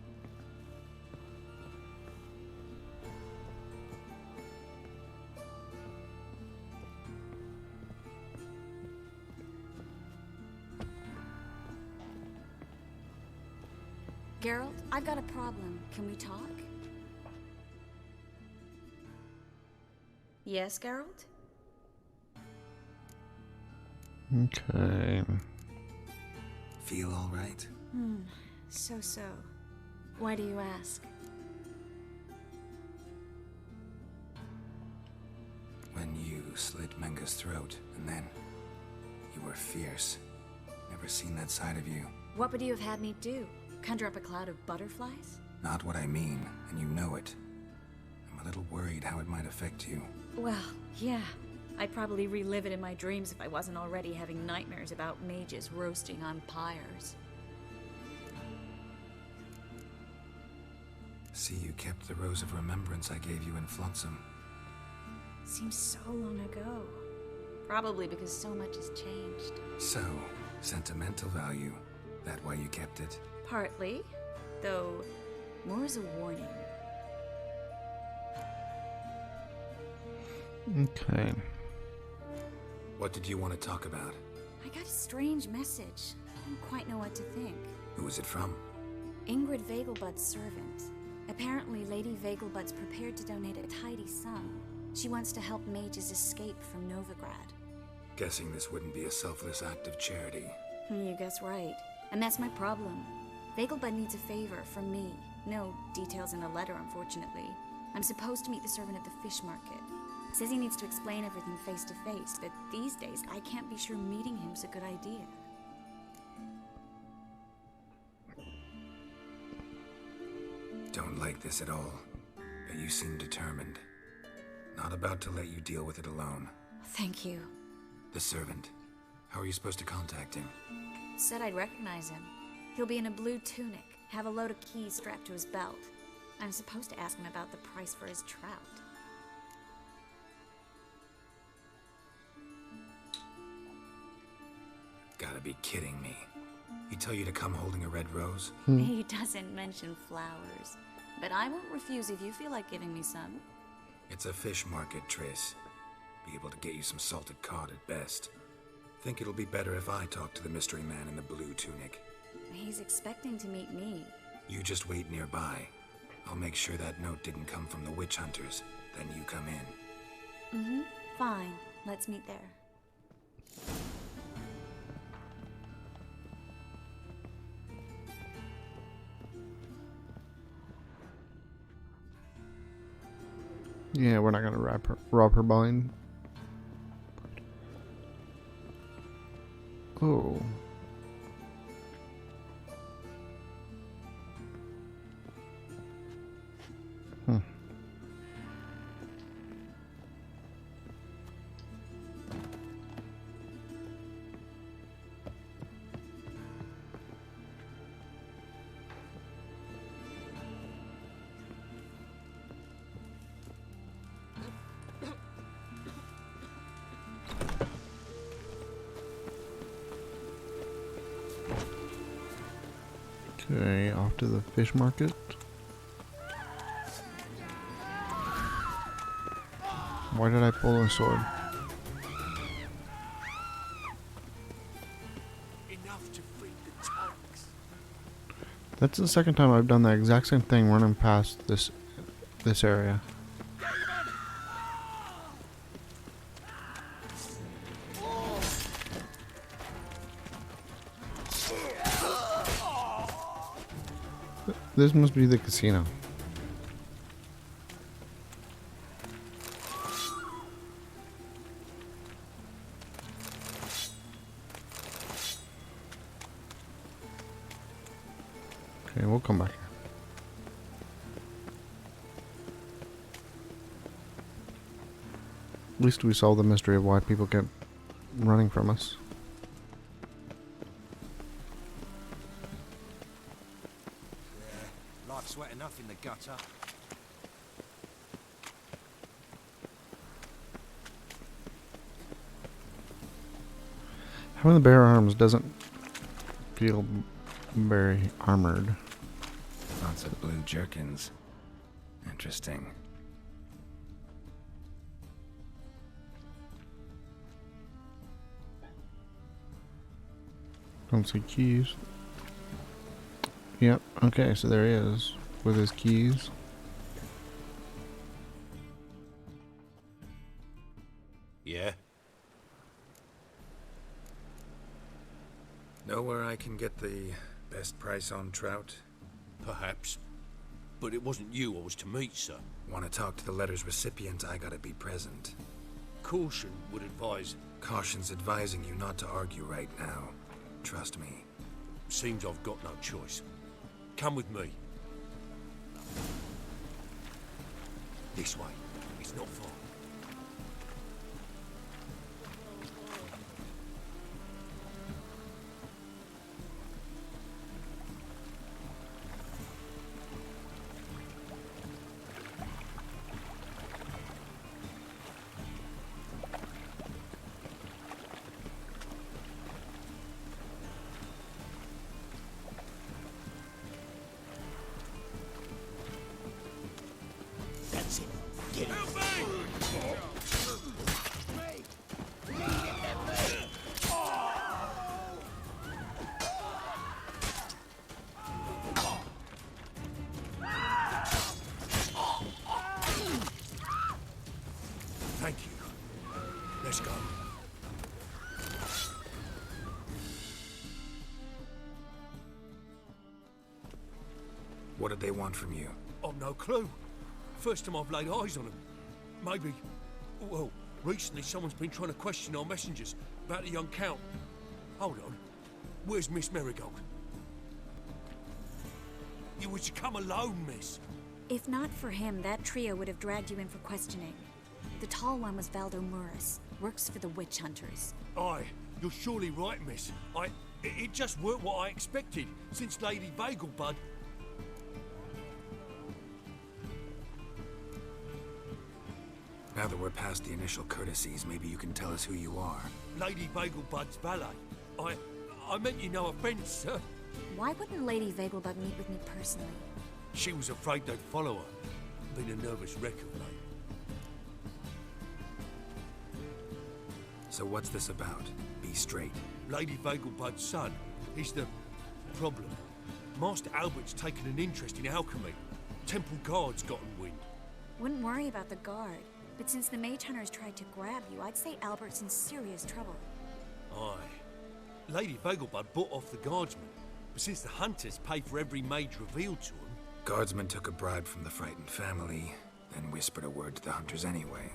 Geralt, I've got a problem. Can we talk? Yes, Geralt? Okay. Feel all right? So. Why do you ask? When you slit Menga's throat, and then you were fierce. Never seen that side of you. What would you have had me do? Conjure up a cloud of butterflies? Not what I mean, and you know it. I'm a little worried how it might affect you. Well, yeah. I'd probably relive it in my dreams if I wasn't already having nightmares about mages roasting on pyres. See, you kept the rose of remembrance I gave you in Flotsam. Seems so long ago. Probably because so much has changed. So, sentimental value. That why you kept it? Partly, though more as a warning. Okay. What did you want to talk about? I got a strange message. I didn't quite know what to think. Who was it from? Ingrid Vegelbud's servant. Apparently, Lady Vegelbud's prepared to donate a tidy sum. She wants to help mages escape from Novigrad. Guessing this wouldn't be a selfless act of charity. You guess right. And that's my problem. Vegelbud needs a favor from me. No details in the letter, unfortunately. I'm supposed to meet the servant at the fish market. Says he needs to explain everything face to face, but these days I can't be sure meeting him's a good idea. Don't like this at all, but you seem determined. Not about to let you deal with it alone. Thank you. The servant. How are you supposed to contact him? Said I'd recognize him. He'll be in a blue tunic, have a load of keys strapped to his belt. I'm supposed to ask him about the price for his trout. Gotta be kidding me. He tell you to come holding a red rose? He doesn't mention flowers. But I won't refuse if you feel like giving me some. It's a fish market, Triss. Be able to get you some salted cod at best. Think it'll be better if I talk to the mystery man in the blue tunic. He's expecting to meet me. You just wait nearby. I'll make sure that note didn't come from the witch hunters. Then you come in. Fine. Let's meet there. Yeah, we're not gonna rob her blind. Oh. Okay, off to the fish market. Why did I pull a sword? Enough to feed the tanks. That's the second time I've done the exact same thing running past this area. This must be the casino. Okay, we'll come back here. At least we solved the mystery of why people kept running from us. Life's wet enough in the gutter. Having the bare arms doesn't feel very armored. Lots of blue jerkins. Interesting. Don't see keys. Yep, okay, so there he is with his keys. Yeah? Know where I can get the best price on trout? Perhaps. But it wasn't you I was to meet, sir. Want to talk to the letter's recipient, I gotta be present. Caution would advise... Caution's advising you not to argue right now. Trust me. Seems I've got no choice. Come with me. This way. It's not far. Thank you. Let's go. What did they want from you? I've no clue. First time I've laid eyes on them. Maybe... Well, recently someone's been trying to question our messengers about the young Count. Hold on. Where's Miss Marigold? You were to come alone, miss. If not for him, that trio would have dragged you in for questioning. The tall one was Valdo Muris, works for the witch hunters. Aye, you're surely right, miss. It just weren't what I expected, since Lady Vegelbud... Now that we're past the initial courtesies, maybe you can tell us who you are. Lady Vegelbud's valet. I meant you no offence, sir. Why wouldn't Lady Vegelbud meet with me personally? She was afraid they'd follow her. Been a nervous wreck of late. So what's this about? Be straight. Lady Vegelbud's son. He's the problem. Master Albert's taken an interest in alchemy. Temple Guard's gotten wind. Wouldn't worry about the guard, but since the mage hunters tried to grab you, I'd say Albert's in serious trouble. Aye. Lady Vegelbud bought off the guardsmen, but since the hunters pay for every mage revealed to them... Guardsmen took a bribe from the frightened family, then whispered a word to the hunters anyway.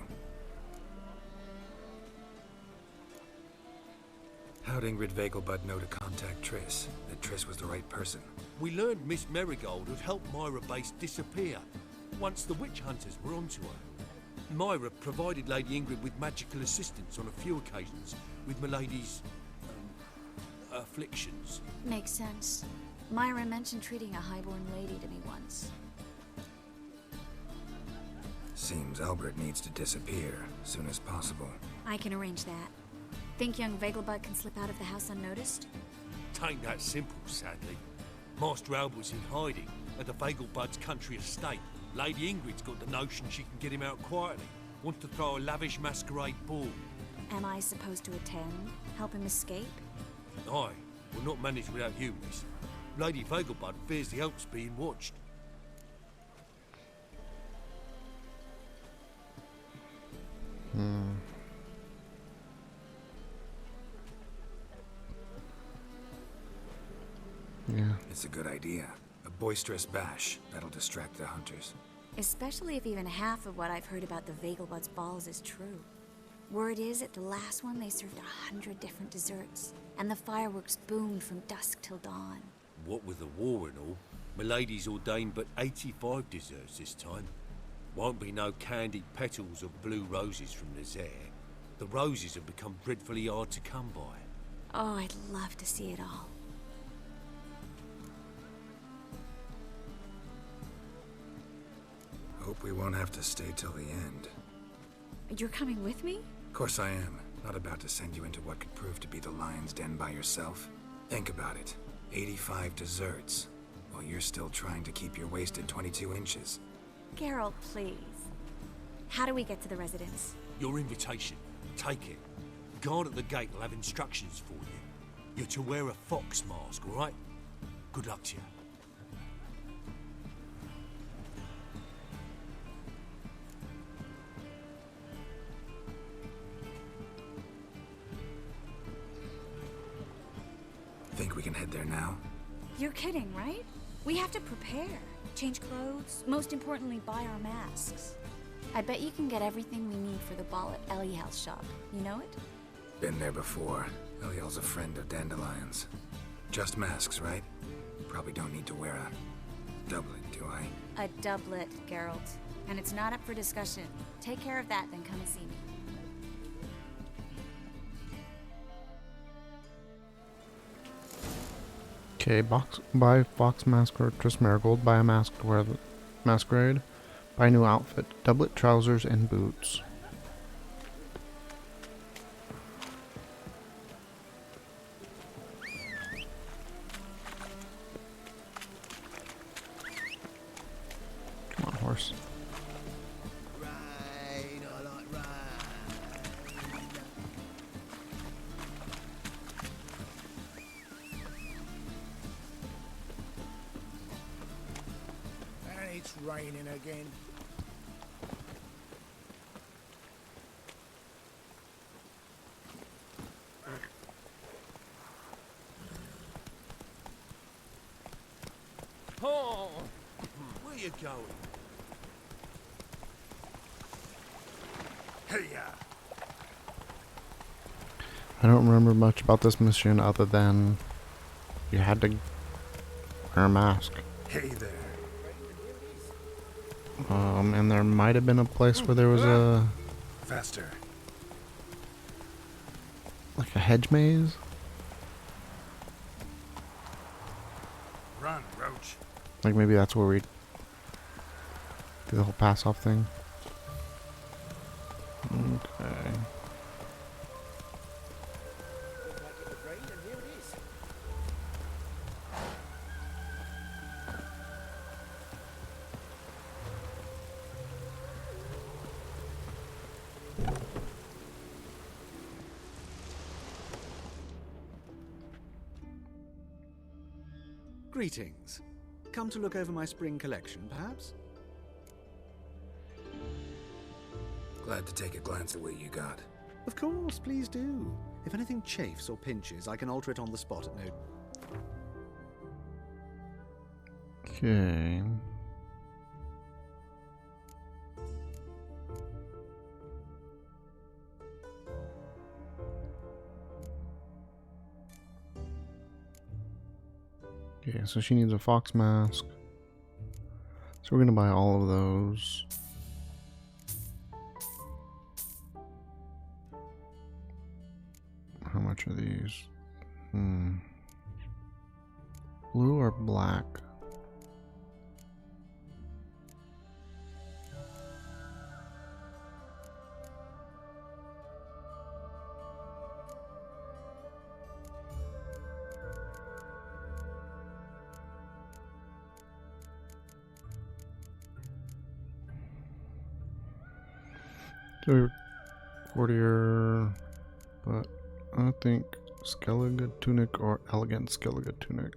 How'd Ingrid Vegelbud know to contact Triss? That Triss was the right person? We learned Miss Marigold had helped Myra Base disappear once the witch hunters were onto her. Myra provided Lady Ingrid with magical assistance on a few occasions with Milady's... afflictions. Makes sense. Myra mentioned treating a highborn lady to me once. Seems Albert needs to disappear as soon as possible. I can arrange that. Think young Vegelbud can slip out of the house unnoticed? Tain't that simple, sadly. Master Albert's in hiding at the Vegelbud's country estate. Lady Ingrid's got the notion she can get him out quietly. Wants to throw a lavish masquerade ball. Am I supposed to attend? Help him escape? Aye, we'll not manage without you, miss. Lady Vegelbud fears the Alps being watched. Yeah. It's a good idea. A boisterous bash. That'll distract the hunters. Especially if even half of what I've heard about the Vegelbud's balls is true. Word is, at the last one they served 100 different desserts, and the fireworks boomed from dusk till dawn. What with the war and all, Milady's ordained but 85 desserts this time. Won't be no candied petals or blue roses from Nazaire. The roses have become dreadfully hard to come by. Oh, I'd love to see it all. Hope we won't have to stay till the end. You're coming with me? Of course I am. Not about to send you into what could prove to be the lion's den by yourself. Think about it. 85 desserts, while you're still trying to keep your waist at 22 inches. Geralt, please. How do we get to the residence? Your invitation. Take it. Guard at the gate will have instructions for you. You're to wear a fox mask, all right? Good luck to you. Think we can head there now? You're kidding, right? We have to prepare. Change clothes. Most importantly, buy our masks. I bet you can get everything we need for the ball at Eliel's shop. You know it? Been there before. Eliel's a friend of Dandelion's. Just masks, right? Probably don't need to wear a doublet, do I? A doublet, Geralt. And it's not up for discussion. Take care of that, then come and see me. Okay, buy Fox Mask or Triss Marigold. Buy a mask to wear the masquerade. Buy a new outfit. Doublet, trousers, and boots. Come on, horse. raining again. Oh, where you going? Hey-ya! I don't remember much about this mission other than you had to wear a mask. Hey there. And there might have been a place where there was a Faster. like a hedge maze. Run, Roach. Like maybe that's where we do the whole pass off thing. Okay. Greetings. Come to look over my spring collection, perhaps? Glad to take a glance at what you got. Of course, please do. If anything chafes or pinches, I can alter it on the spot at no... Okay. Okay, so she needs a fox mask. So we're gonna buy all of those. How much are these? Blue or black? So courtier, but I think Skellige tunic or elegant Skellige tunic.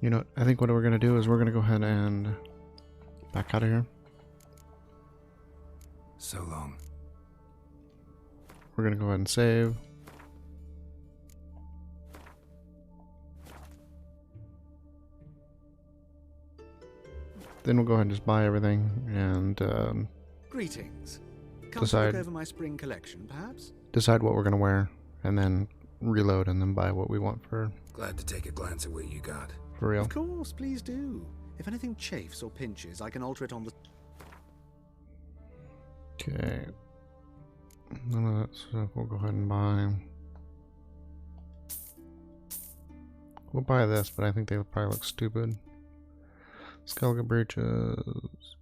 You know, I think what we're gonna do is we're gonna go ahead and back out of here. So long. We're gonna go ahead and save. Then we'll go ahead and just buy everything and Greetings. Come to look over my spring collection, perhaps? decide what we're gonna wear, and then reload and then buy what we want for Glad to take a glance at what you got. for real. Of course, please do. If anything chafes or pinches, I can alter it on the... Okay. None of that stuff we'll go ahead and buy. We'll buy this, but I think they would probably look stupid. Skellige breeches.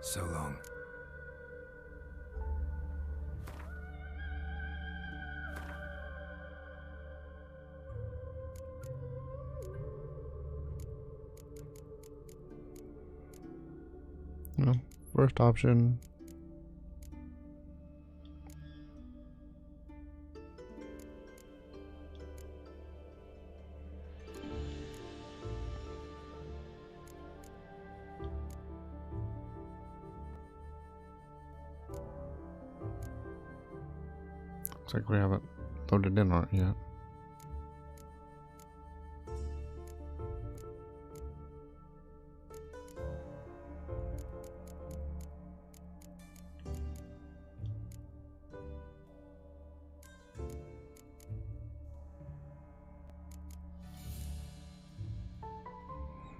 So long. No, first option. Looks like we haven't loaded in on it yet.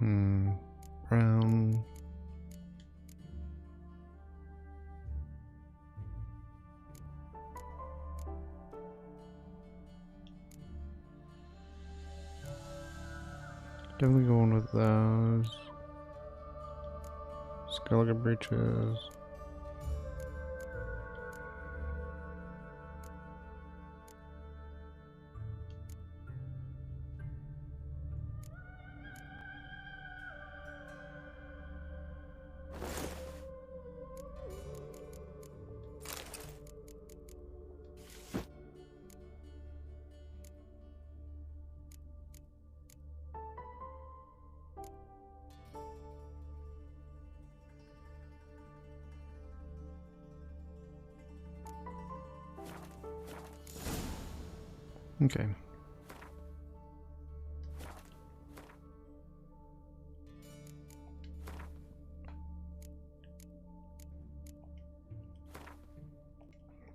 Brown. Definitely going with those. Skellige breeches. Okay.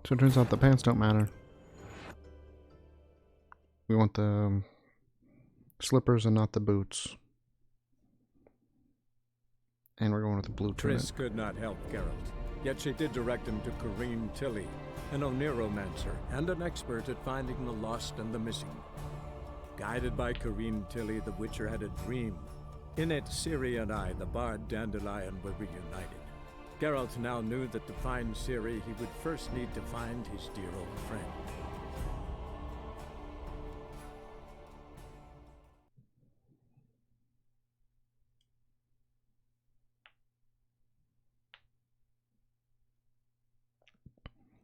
So it turns out the pants don't matter. We want the slippers and not the boots. And we're going with the blue tunic. Triss could not help Geralt, yet she did direct him to Corrine Tilly, an Oniromancer and an expert at finding the lost and the missing. Guided by Corrine Tilly, the Witcher had a dream. In it, Ciri and I, the bard Dandelion, were reunited. Geralt now knew that to find Ciri, he would first need to find his dear old friend.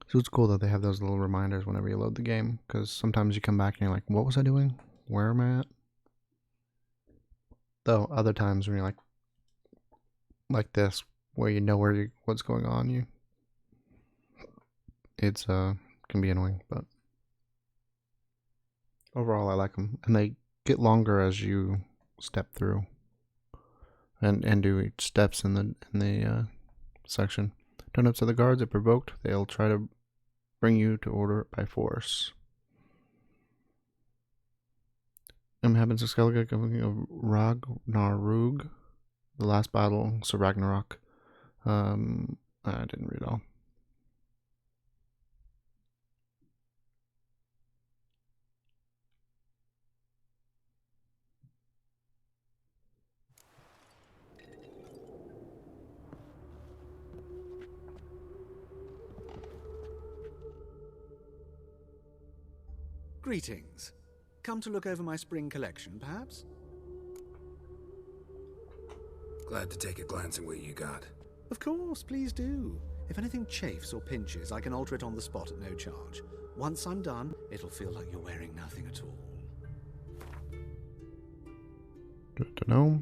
So it's cool that they have those little reminders whenever you load the game, because sometimes you come back and you're like, what was I doing? Where am I at? Though other times when you're like this, where you know what's going on, it's can be annoying, but overall I like them, and they get longer as you step through and do each steps in the section. Turn up to the guards if provoked. They'll try to bring you to order by force. Happens to Skellige coming of Ragnarug, the last battle, so Ragnarok. I didn't read all. Greetings. Come to look over my spring collection, perhaps? Glad to take a glance at what you got. Of course, please do. If anything chafes or pinches, I can alter it on the spot at no charge. Once I'm done, it'll feel like you're wearing nothing at all. Good to know.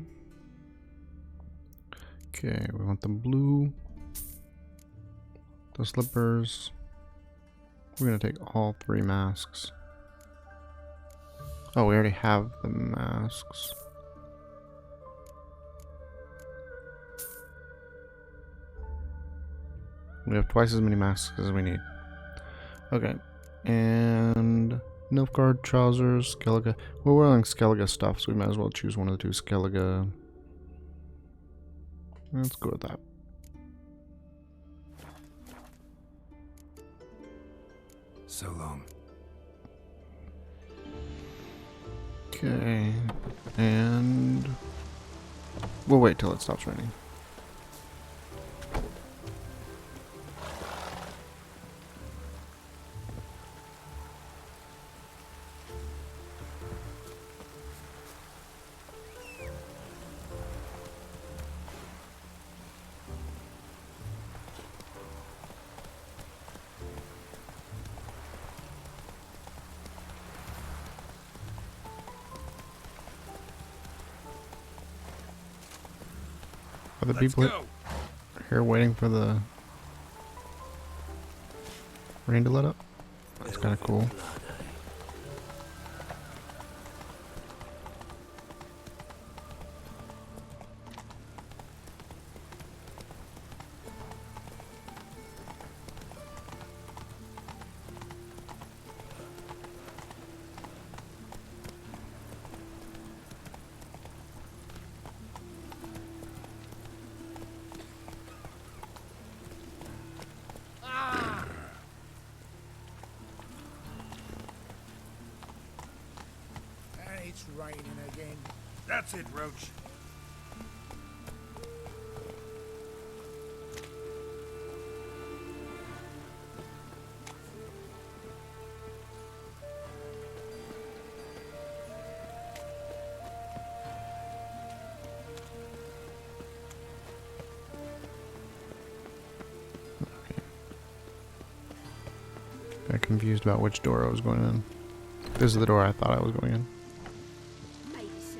Okay, we want the blue, the slippers. We're gonna take all 3 masks. Oh, we already have the masks. We have twice as many masks as we need. Okay. And Nilfgaard trousers, Skellige. We're wearing Skellige stuff, so we might as well choose one of the 2 Skellige. Let's go with that. So long. Okay, and we'll wait till it stops raining. Are the people here waiting for the rain to let up? That's kind of cool. That's it, Roach. Got confused about which door I was going in. This is the door I thought I was going in. Maybe so.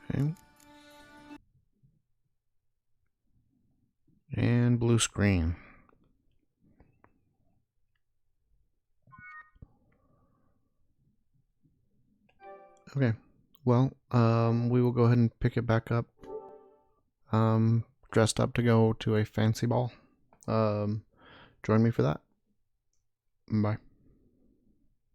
Okay. And blue screen. Okay. Well, we will go ahead and pick it back up. Dressed up to go to a fancy ball. Join me for that. Bye.